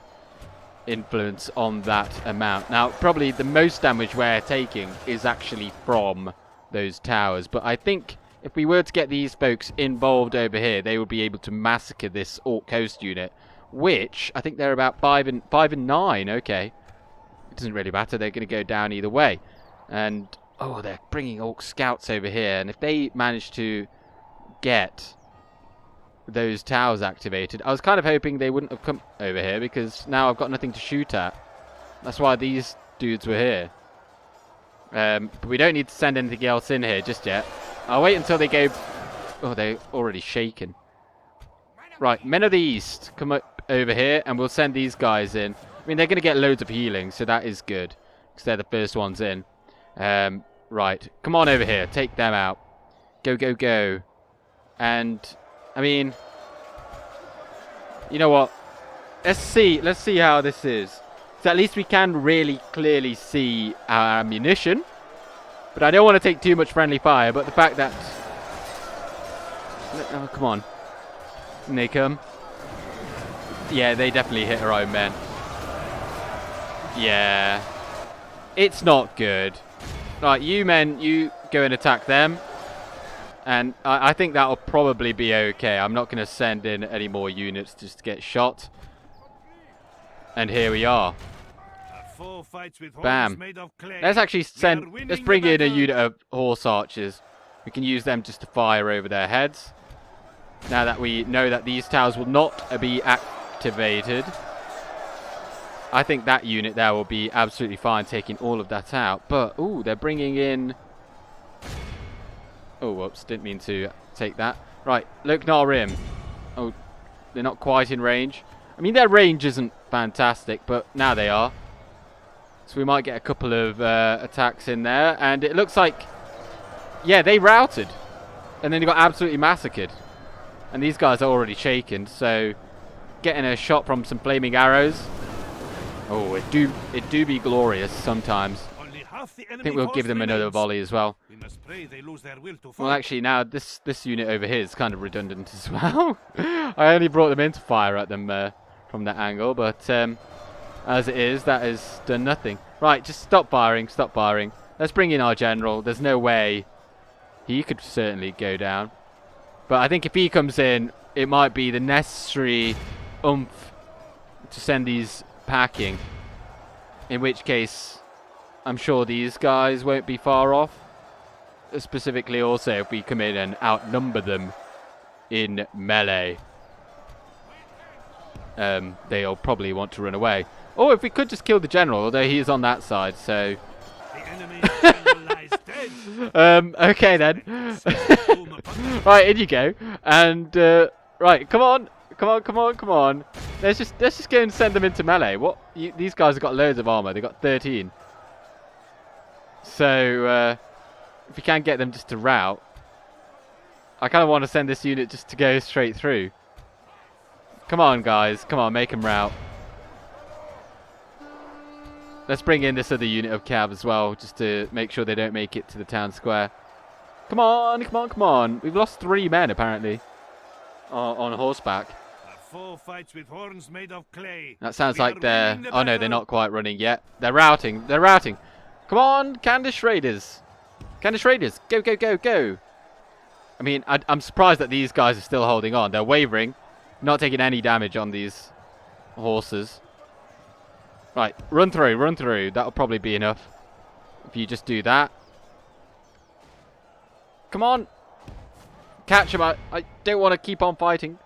influence on that amount. Now, probably the most damage we're taking is actually from those towers, but I think if we were to get these folks involved over here, they would be able to massacre this orc host unit, which I think they're about 5 and 9. Okay, it doesn't really matter. They're going to go down either way. And oh, they're bringing orc scouts over here, and if they manage to get those towers activated, I was kind of hoping they wouldn't have come over here, because now I've got nothing to shoot at. That's why these dudes were here. But we don't need to send anything else in here just yet. I'll wait until they go... Oh, they're already shaken. Right, Men of the East, come up over here, and we'll send these guys in. I mean, they're going to get loads of healing, so that is good, because they're the first ones in. Right, come on over here, take them out. Go, go, go. And, I mean, you know what? Let's see how this is. So at least we can really clearly see our ammunition. But I don't want to take too much friendly fire, but the fact that... Oh, come on. And they come. Yeah, they definitely hit our own men. Yeah. It's not good. Right, you men, you go and attack them. And I think that'll probably be okay. I'm not going to send in any more units just to get shot. And here we are. Bam. Let's actually let's bring in a unit of horse archers. We can use them just to fire over their heads. Now that we know that these towers will not be activated, I think that unit there will be absolutely fine taking all of that out. But, ooh, they're bringing in... Oh, whoops, didn't mean to take that. Right, Loke Khan. Oh, they're not quite in range. I mean, their range isn't fantastic, but now they are. So we might get a couple of attacks in there. And it looks like, yeah, they routed. And then they got absolutely massacred. And these guys are already shaken. So getting a shot from some flaming arrows. Oh, it do be glorious sometimes. I think we'll give them another volley as well. Well, actually, now this unit over here is kind of redundant as well. I only brought them in to fire at them from that angle, but as it is, that has done nothing. Right, just stop firing, stop firing. Let's bring in our general. There's no way he could certainly go down. But I think if he comes in, it might be the necessary oomph to send these packing. In which case, I'm sure these guys won't be far off. Specifically also if we come in and outnumber them in melee. They'll probably want to run away. Or if we could just kill the general, although he is on that side, so... The enemy's general lies dead. Okay then. Right, in you go. And, right, come on. Come on, come on, come on. Let's just go and send them into melee. What? These guys have got loads of armor. They've got 13. So, if we can get them just to rout, I kind of want to send this unit just to go straight through. Come on, guys. Come on, make them rout. Let's bring in this other unit of cav as well, just to make sure they don't make it to the town square. Come on, come on, come on. We've lost 3 men, apparently, on horseback. Fights with horns made of clay. That sounds like they're... Oh, no, they're not quite running yet. They're routing. They're routing. Come on, Candice Raiders. Candice Raiders, go, go, go, go. I mean, I'm surprised that these guys are still holding on. They're wavering. Not taking any damage on these horses. Right, run through, run through. That'll probably be enough. If you just do that. Come on. Catch him. I don't want to keep on fighting.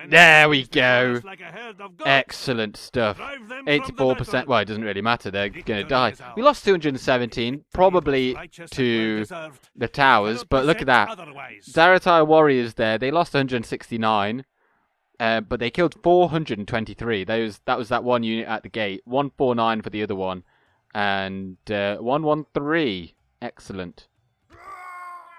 There we go. Like a herd of goats. Excellent stuff. Drive them from 84%. the battle. Well, it doesn't really matter. They're going to Victory die. is ours. We lost 217, probably Righteous and to well-deserved. the towers. Cannot But be look said at that. otherwise. Zaratai warriors there. They lost 169. But they killed 423. That was that one unit at the gate. 149 for the other one. And 113. Excellent.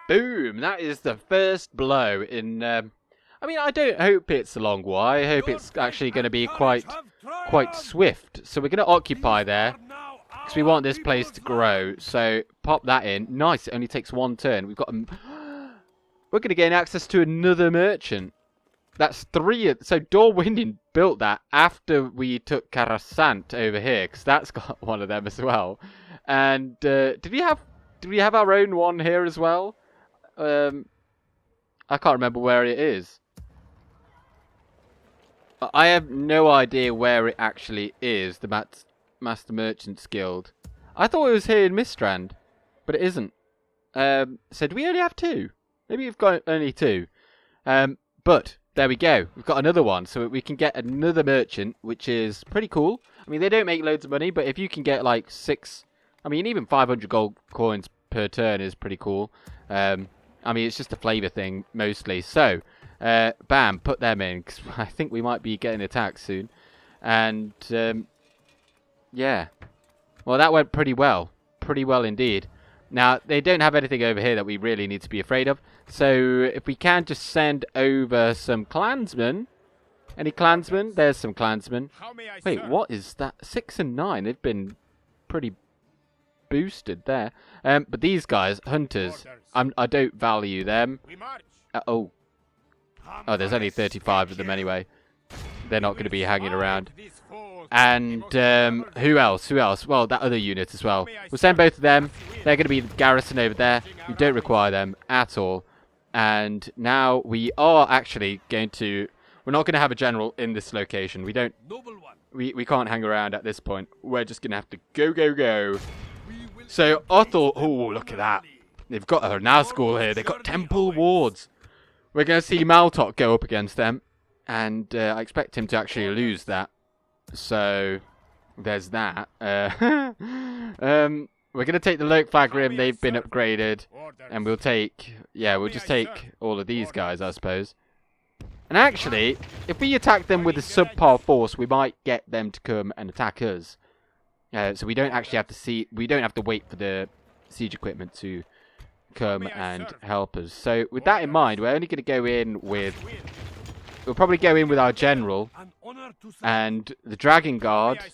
Boom! That is the first blow in... I mean, I don't hope it's a long war. I hope it's actually going to be quite swift. So we're going to occupy there. Because we want this place to grow. So pop that in. Nice. It only takes one turn. We've got... We're going to gain access to another merchant. That's 3. So Dorwinion built that after we took Karasant over here, because that's got one of them as well. And did we have our own one here as well? I can't remember where it is. I have no idea where it actually is. The Master Merchants Guild. I thought it was here in Mistrand, but it isn't. So do we only have 2? Maybe we've got only 2. But there we go. We've got another one, so we can get another merchant, which is pretty cool. I mean, they don't make loads of money, but if you can get like 6, I mean, even 500 gold coins per turn is pretty cool. I mean, it's just a flavour thing mostly. So, bam, put them in, because I think we might be getting attacked soon. And yeah, well, that went pretty well indeed. Now, they don't have anything over here that we really need to be afraid of. So, if we can just send over some clansmen. Any clansmen? There's some clansmen. Wait, what is that? 6 and 9. They've been pretty boosted there. But these guys, hunters, I don't value them. Oh, there's only 35 of them anyway. They're not going to be hanging around. And who else? Well, that other unit as well. We'll send both of them. They're going to be the garrison over there. We don't require them at all. And now we are actually going to... We're not going to have a general in this location. We don't... We can't hang around at this point. We're just going to have to go. So I thought... Oh, look at that. They've got a Nazgul here. They've got Temple Wards. We're going to see Maltok go up against them. And I expect him to actually lose that. So, there's that. We're going to take the Loke Rim. They've been upgraded. And we'll take... Yeah, we'll just take all of these guys, I suppose. And actually, if we attack them with a subpar force, we might get them to come and attack us. So we don't actually have to see... We don't have to wait for the siege equipment to come and help us. So, with that in mind, we're only going to go in with... We'll probably go in with our general and the Dragon Guard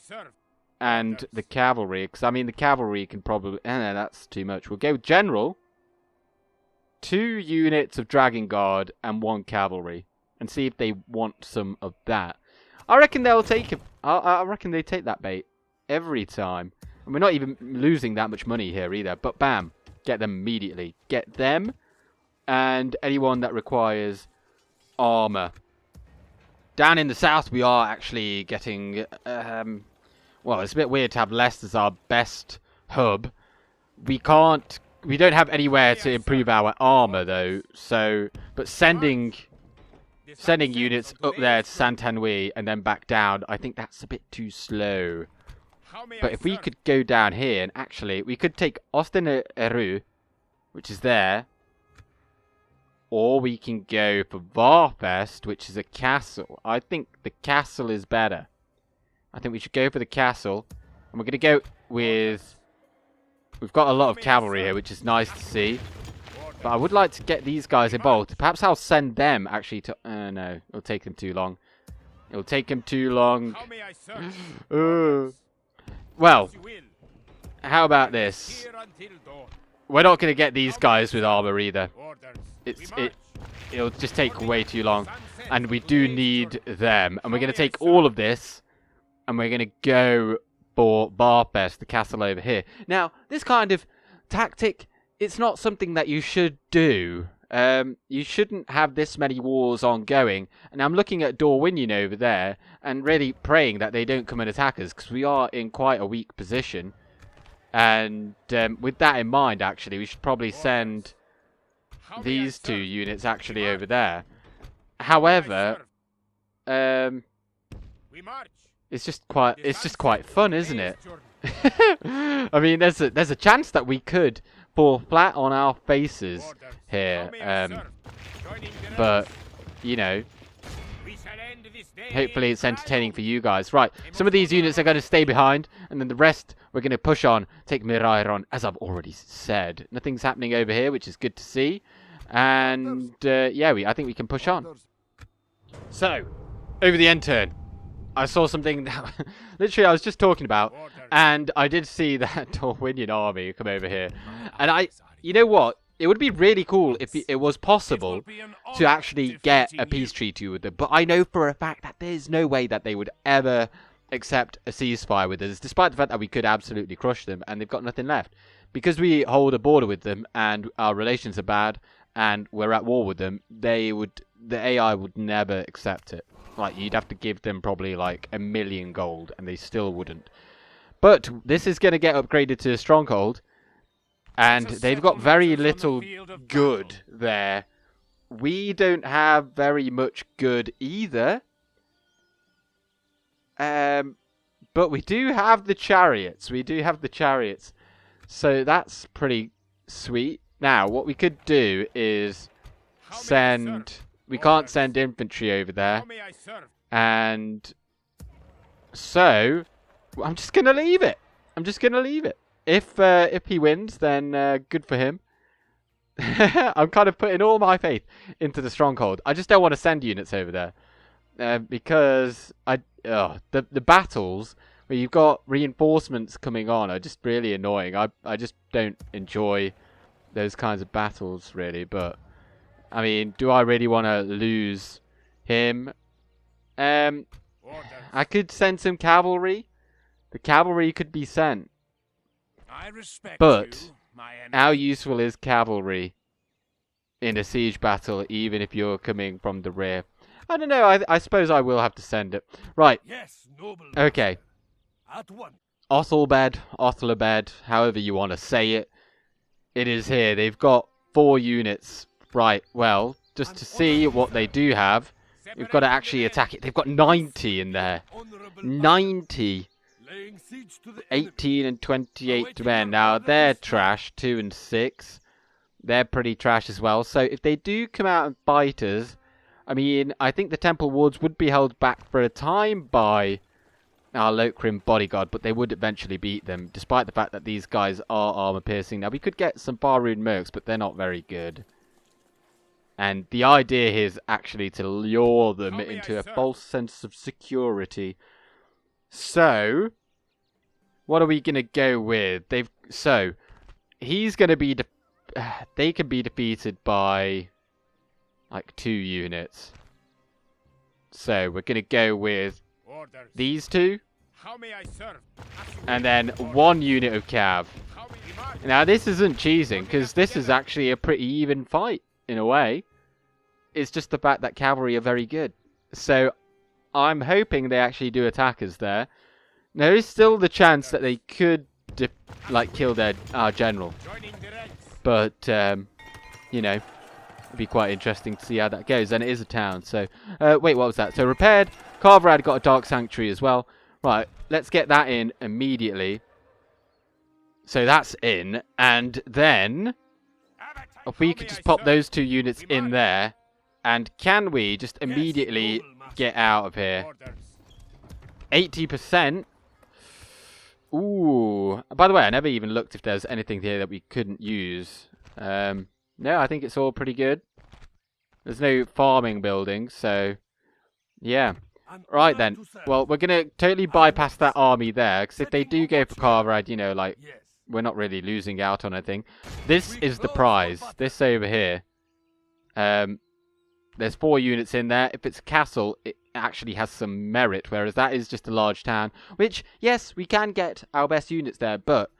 and the cavalry. Because, I mean, the cavalry can probably... no, that's too much. We'll go general, 2 units of Dragon Guard and 1 cavalry. And see if they want some of that. I reckon they'll take it. I reckon they take that bait every time. And we're not even losing that much money here either. But bam, get them immediately. Get them and anyone that requires armor. Down in the south, we are actually getting... well, it's a bit weird to have Leicester as our best hub. We don't have anywhere to improve our armor, though. So, but sending units up there to Saint-Anouilh and then back down, I think that's a bit too slow. But if we could go down here, and actually, we could take Osten-Eru, which is there. Or we can go for Varfest, which is a castle. I think the castle is better. I think we should go for the castle. And we're going to go with... We've got a lot of cavalry here, which is nice to see. But I would like to get these guys involved. Perhaps I'll send them, actually, to... no, it'll take them too long. It'll take them too long. Well, how about this? We're not going to get these guys with armor either. It'll just take way too long. And we do need them. And we're going to take all of this. And we're going to go for Barfest, the castle over here. Now, this kind of tactic, it's not something that you should do. You shouldn't have this many wars ongoing. And I'm looking at Dorwinion over there. And really praying that they don't come and attack us. Because we are in quite a weak position. And with that in mind, actually, we should probably send... these 2 units actually over there. However, We march. it's just quite fun, isn't it? I mean, there's a chance that we could fall flat on our faces here, but you know, hopefully it's entertaining for you guys. Right, some of these units are going to stay behind, and then the rest we're going to push on, take Mirairon, as I've already said. Nothing's happening over here, which is good to see, and yeah, I think we can push on. So, over the end turn, I saw something that literally I was just talking about, and I did see that Dorwinion army come over here, and you know what? It would be really cool if it was possible to actually get a peace treaty with them, but I know for a fact that there's no way that they would ever accept a ceasefire with us, despite the fact that we could absolutely crush them, and they've got nothing left. Because we hold a border with them, and our relations are bad, and we're at war with them, the AI would never accept it. Like, you'd have to give them probably like 1 million gold, and they still wouldn't. But this is going to get upgraded to a stronghold, and they've got very little good there. We don't have very much good either. But we do have the chariots. So that's pretty sweet. Now, what we could do is send... We can't send infantry over there. And so, I'm just going to leave it. If he wins, then good for him. I'm kind of putting all my faith into the stronghold. I just don't want to send units over there. Because the battles where you've got reinforcements coming on are just really annoying. I just don't enjoy those kinds of battles, really. But, I mean, do I really want to lose him? I could send some cavalry. The cavalry could be sent. But how useful is cavalry in a siege battle, even if you're coming from the rear? I don't know. I suppose I will have to send it. Right. Yes, noble. Okay. At once. Othelbed, however you want to say it. It is here. They've got 4 units. Right, well, just to see what they do have, we've got to actually attack it. They've got 90 in there. 90. 18 and 28 men. Now, they're trash. 2 and 6. They're pretty trash as well. So, if they do come out and fight us, I mean, I think the Temple Wards would be held back for a time by our Lokrim bodyguard, but they would eventually beat them, despite the fact that these guys are armor-piercing. Now, we could get some Faroon Mercs, but they're not very good. And the idea here is actually to lure them into a false sense of security. So, what are we going to go with? He's going to be... they can be defeated by, like, 2 units. So, we're going to go with these 2. And then 1 unit of cav. Now, this isn't cheesing, because this is actually a pretty even fight, in a way. It's just the fact that cavalry are very good. So, I'm hoping they actually do attack us there. There is still the chance that they could, kill our general. But, you know, it'd be quite interesting to see how that goes. And it is a town, so... wait, what was that? So, repaired. Carburette got a Dark Sanctuary as well. Right, let's get that in immediately. So, that's in. And then, if we could just pop those 2 units in there... And can we just immediately get out of here? 80%? Ooh. By the way, I never even looked if there's anything here that we couldn't use. No, I think it's all pretty good. There's no farming buildings, so... Yeah. Right then. Well, we're going to totally bypass that army there. Because if they do go for Carburette, you know, like... We're not really losing out on anything. This is the prize. This over here. There's 4 units in there. If it's a castle, it actually has some merit, whereas that is just a large town. Which, yes, we can get our best units there, but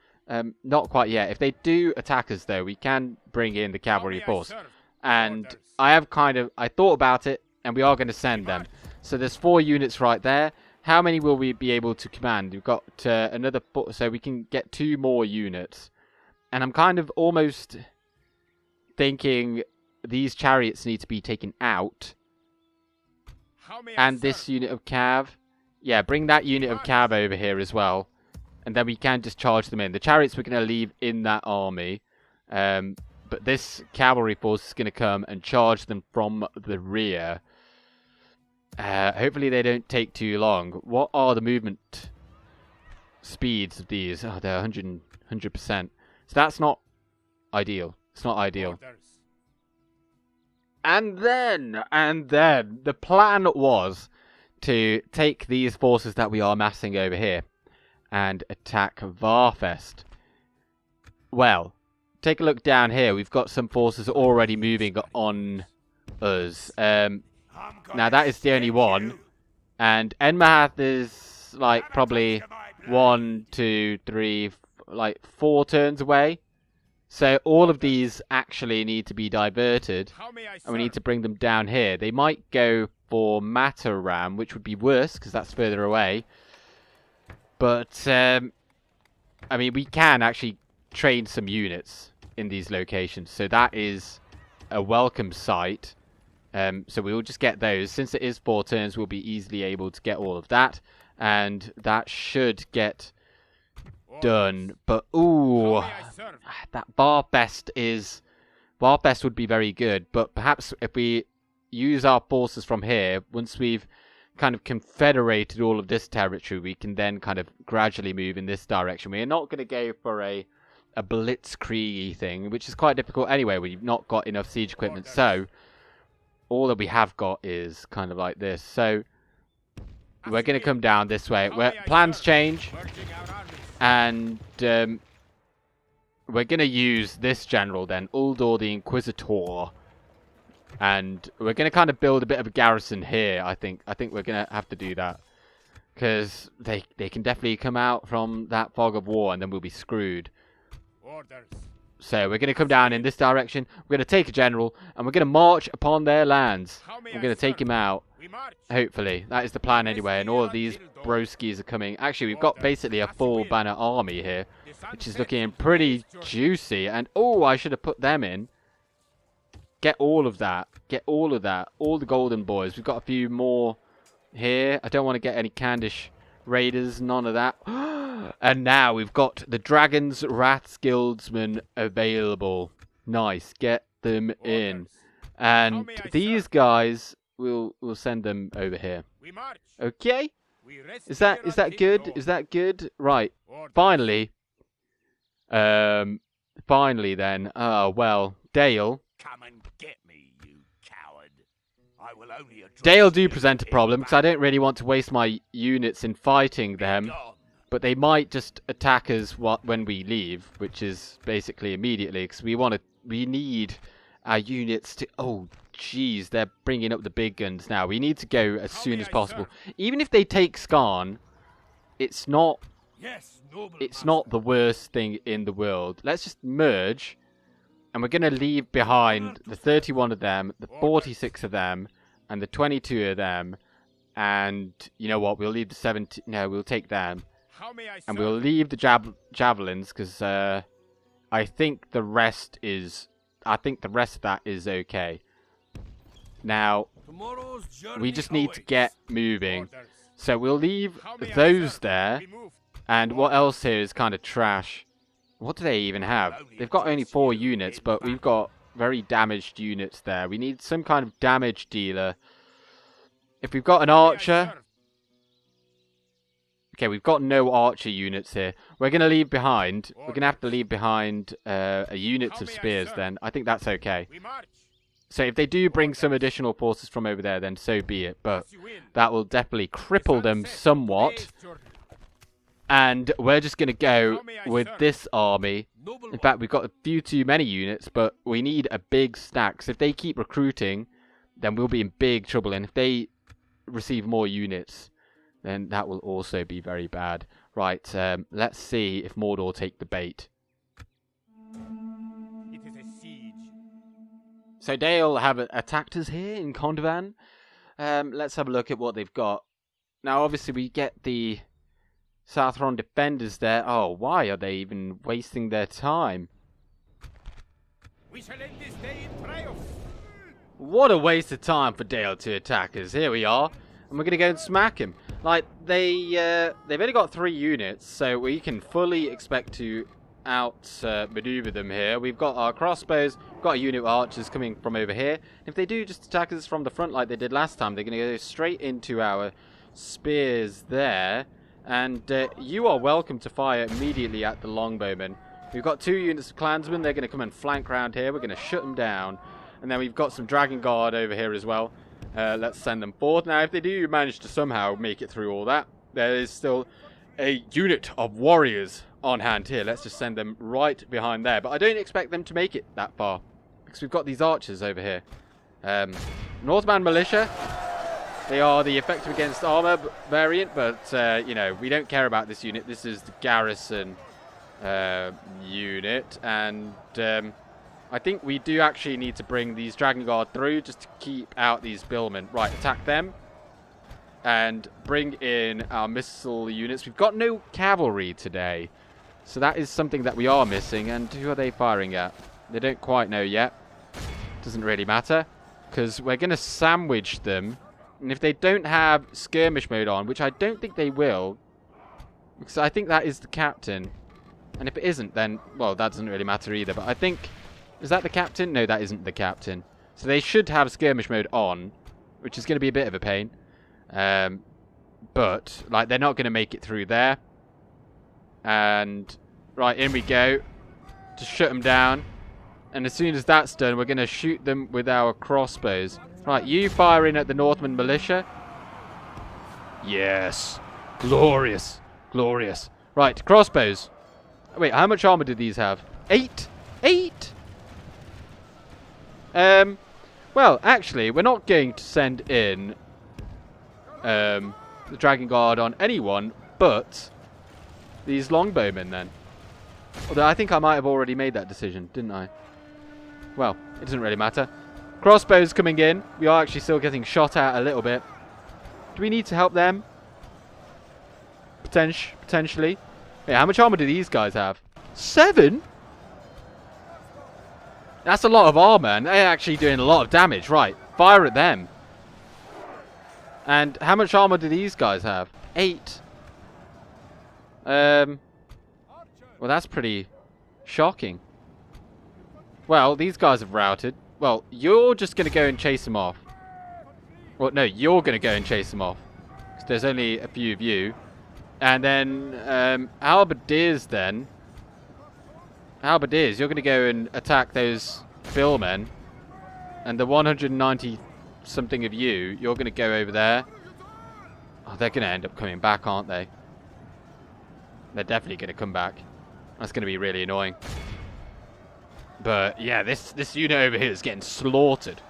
not quite yet. If they do attack us, though, we can bring in the cavalry force. And I thought about it, and we are going to send them. So there's 4 units right there. How many will we be able to command? We've got another 4, so we can get 2 more units. And I'm kind of almost thinking... These chariots need to be taken out. and this unit of cav. Yeah, bring that unit of cav over here as well. And then we can just charge them in. The chariots we're going to leave in that army. But this cavalry force is going to come and charge them from the rear. Hopefully they don't take too long. What are the movement speeds of these? Oh, they're 100%. So that's not ideal. It's not ideal. And then, the plan was to take these forces that we are massing over here and attack Varfest. Well, take a look down here. We've got some forces already moving on us. Now, that is the only one. And Enmahath is, like, probably 1, 2, 3, like, 4 turns away. So all of these actually need to be diverted. And we need to bring them down here. They might go for Mataram, which would be worse, because that's further away. But, I mean, we can actually train some units in these locations. So that is a welcome sight. So we'll just get those. Since it is 4 turns, we'll be easily able to get all of that. And that should get done. But, ooh, that Varfest would be very good. But perhaps if we use our forces from here, once we've kind of confederated all of this territory, we can then kind of gradually move in this direction. We are not going to go for a blitzkrieg thing, which is quite difficult anyway. We've not got enough siege equipment, so all that we have got is kind of like this. So we're going to come down this way. Plans change, and we're going to use this general then, Uldur the Inquisitor. And we're going to kind of build a bit of a garrison here, I think. I think we're going to have to do that. Because they can definitely come out from that fog of war and then we'll be screwed. So we're going to come down in this direction. We're going to take a general and we're going to march upon their lands. We're going to take him out. Hopefully. That is the plan anyway. And all of these broskies are coming. Actually, we've got basically a full banner army here. Which is looking pretty juicy. And, oh, I should have put them in. Get all of that. Get all of that. All the golden boys. We've got a few more here. I don't want to get any Candish raiders. None of that. And now we've got the Dragon's Wrath's Guildsmen available. Nice. Get them in. And these guys, we'll send them over here. Okay? Is that good? Is that good? Right. Finally. Finally then. Oh, well. Dale. Come and get me, you coward. I will only address Dale do present a problem, because I don't really want to waste my units in fighting them. But they might just attack us when we leave, which is basically immediately, because we need our units to... Oh, jeez, they're bringing up the big guns now. We need to go as soon as possible. Even if they take Skarn, it's not the worst thing in the world. Let's just merge. And we're going to leave behind the 31 of them, the 46 of them, and the 22 of them. And you know what? We'll leave the 70... No, we'll take them. And we'll leave the javelins, because I think the rest is... I think the rest of that is okay. Now, we just need to get moving. So we'll leave those there. And what else here is kind of trash? What do they even have? They've got only 4 units, but we've got very damaged units there. We need some kind of damage dealer. If we've got an archer... Okay, we've got no archer units here. We're going to leave behind... We're going to have to leave behind a unit of spears then. I think that's okay. So if they do bring some additional forces from over there, then so be it. But that will definitely cripple them somewhat. And we're just going to go with this army. In fact, we've got a few too many units, but we need a big stack. So if they keep recruiting, then we'll be in big trouble. And if they receive more units, then that will also be very bad. Right, let's see if Mordor take the bait. It is a siege. So Dale have attacked us here in Gondorian. Let's have a look at what they've got. Now, obviously, we get the... Southron defenders there. Oh, why are they even wasting their time? We shall end this day in triumph. What a waste of time for Dale to attack us. Here we are. And we're going to go and smack him. Like, they've only got 3 units, so we can fully expect to out-maneuver them here. We've got our crossbows, we've got a unit of archers coming from over here. If they do just attack us from the front like they did last time, they're going to go straight into our spears there. And you are welcome to fire immediately at the longbowmen. We've got 2 units of clansmen. They're going to come and flank round here. We're going to shut them down. And then we've got some Dragon Guard over here as well. Let's send them forth. Now, if they do manage to somehow make it through all that, there is still a unit of warriors on hand here. Let's just send them right behind there. But I don't expect them to make it that far, because we've got these archers over here. Northman Militia. They are the effective against armor variant, but, you know, we don't care about this unit. This is the garrison unit, and I think we do actually need to bring these Dragon Guard through just to keep out these billmen. Right, attack them. And bring in our missile units. We've got no cavalry today, so that is something that we are missing. And who are they firing at? They don't quite know yet. Doesn't really matter, because we're going to sandwich them. And if they don't have skirmish mode on, which I don't think they will, because I think that is the captain. And if it isn't, then, well, that doesn't really matter either. But I think... Is that the captain? No, that isn't the captain. So they should have skirmish mode on, which is going to be a bit of a pain. But, like, they're not going to make it through there. And, right, in we go. Just shut them down. And as soon as that's done, we're going to shoot them with our crossbows. Right, you fire in at the Northman Militia. Yes. Glorious. Glorious. Right, crossbows. Wait, how much armor do these have? 8? 8? Well, actually, we're not going to send in the Dragon Guard on anyone but these longbowmen then. Although I think I might have already made that decision, didn't I? Well, it doesn't really matter. Crossbows coming in. We are actually still getting shot at a little bit. Do we need to help them? Potentially. Hey, how much armor do these guys have? 7? That's a lot of armor, and they're actually doing a lot of damage. Right, fire at them. And how much armor do these guys have? 8. Well, that's pretty shocking. Well, these guys have routed. Well, you're just going to go and chase them off. Well, no, you're going to go and chase them off. 'Cause there's only a few of you. And then, Halberdiers then. Halberdiers, you're going to go and attack those billmen. And the 190 something of you, you're going to go over there. Oh, they're going to end up coming back, aren't they? They're definitely going to come back. That's going to be really annoying. But, yeah, this unit over here is getting slaughtered.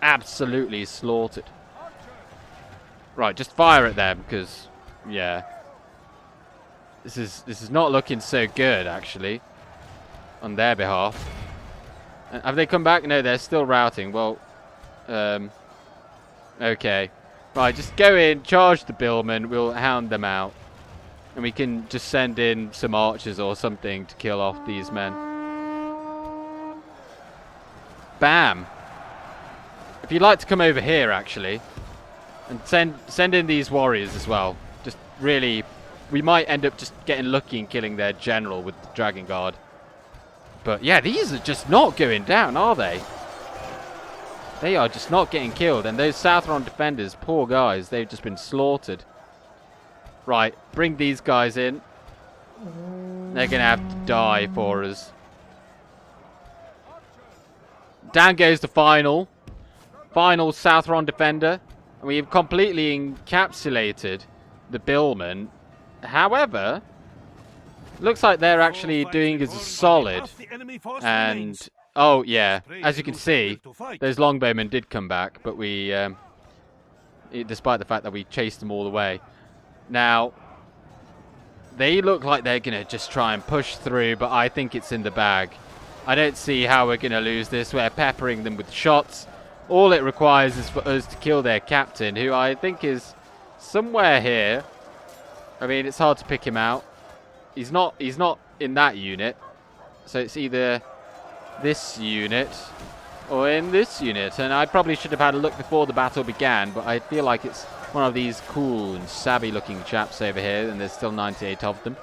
Absolutely slaughtered. Right, just fire at them, because, yeah. This is not looking so good, actually. On their behalf. Have they come back? No, they're still routing. Well, okay. Right, just go in, charge the billmen, we'll hound them out. And we can just send in some archers or something to kill off these men. Bam! If you'd like to come over here, actually, and send in these warriors as well. Just really, we might end up just getting lucky and killing their general with the Dragon Guard. But yeah, these are just not going down, are they? They are just not getting killed. And those Southron defenders, poor guys, they've just been slaughtered. Right, bring these guys in. They're going to have to die for us. Down goes the final Southron defender. And we've completely encapsulated the billmen. However, looks like they're actually doing us a solid. And, oh yeah, as you can see, those longbowmen did come back. But we, despite the fact that we chased them all the way. Now, they look like they're going to just try and push through, but I think it's in the bag. I don't see how we're going to lose this. We're peppering them with shots. All it requires is for us to kill their captain, who I think is somewhere here. I mean, it's hard to pick him out. He's not in that unit. So it's either this unit or in this unit. And I probably should have had a look before the battle began, but I feel like it's one of these cool and savvy looking chaps over here, and there's still 98 of them.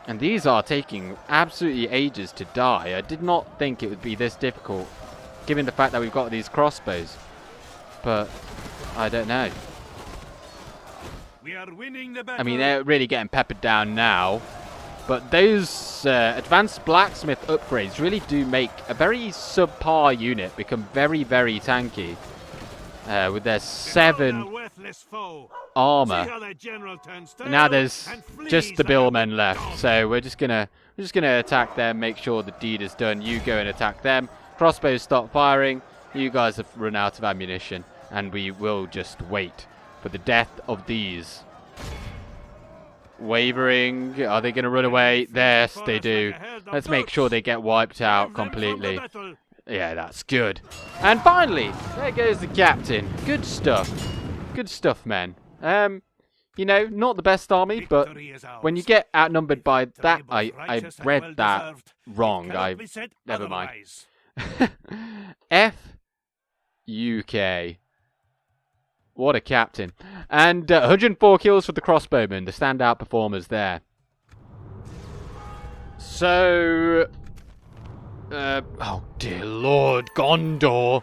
And these are taking absolutely ages to die. I did not think it would be this difficult, given the fact that we've got these crossbows. But I don't know. We are winning the battle. I mean, they're really getting peppered down now. But those advanced blacksmith upgrades really do make a very subpar unit become very, very tanky. With their 7 armor. And now there's just the billmen left. So we're just gonna attack them, make sure the deed is done. You go and attack them. Crossbows stop firing. You guys have run out of ammunition. And we will just wait for the death of these. Wavering. Are they going to run away? Yes, they do. Let's make sure they get wiped out completely. Yeah, that's good. And finally, there goes the captain. Good stuff. Good stuff, men. You know, not the best army, but when you get outnumbered by that, I read that wrong. Never mind. F UK. What a captain. And 104 kills for the crossbowmen, the standout performers there. So... oh dear lord, Gondor.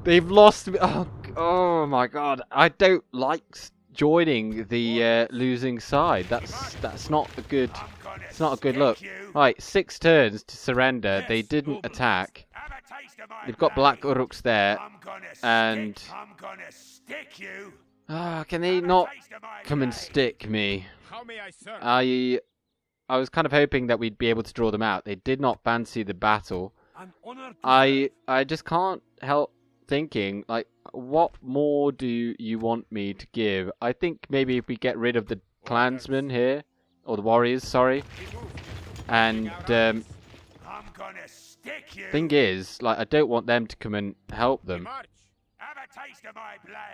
They've lost... Oh my god. I don't like joining the losing side. That's not a good... It's not a good look. Right, 6 turns to surrender. They didn't attack. They've got black orcs there. And... can they not come and stick me? I was kind of hoping that we'd be able to draw them out. They did not fancy the battle. I just can't help thinking, like, what more do you want me to give? I think maybe if we get rid of the clansmen here, or the warriors, sorry. And thing is, like, I don't want them to come and help them.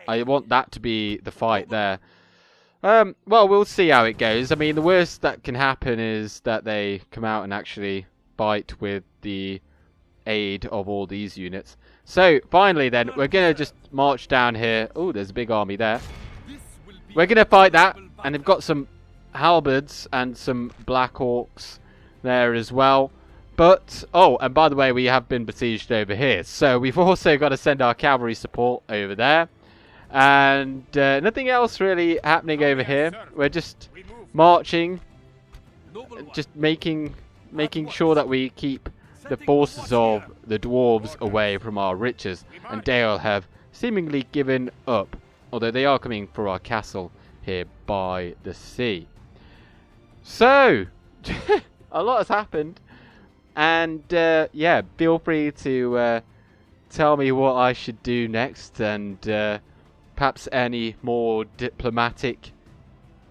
I want that to be the fight there. Well, we'll see how it goes. I mean, the worst that can happen is that they come out and actually fight with the aid of all these units. So, finally then, we're going to just march down here. Oh, there's a big army there. We're going to fight that, and they've got some halberds and some black orcs there as well. But, oh, and by the way, we have been besieged over here. So we've also got to send our cavalry support over there. And nothing else really happening over here. We're just marching, just making sure that we keep the forces of the dwarves away from our riches. And Dale have seemingly given up, although they are coming for our castle here by the sea. So, a lot has happened. And, yeah, feel free to tell me what I should do next, and perhaps any more diplomatic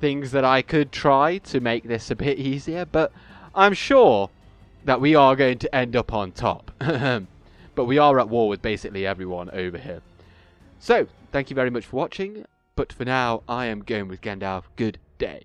things that I could try to make this a bit easier. But I'm sure that we are going to end up on top. But we are at war with basically everyone over here. So, thank you very much for watching. But for now, I am going with Gandalf. Good day.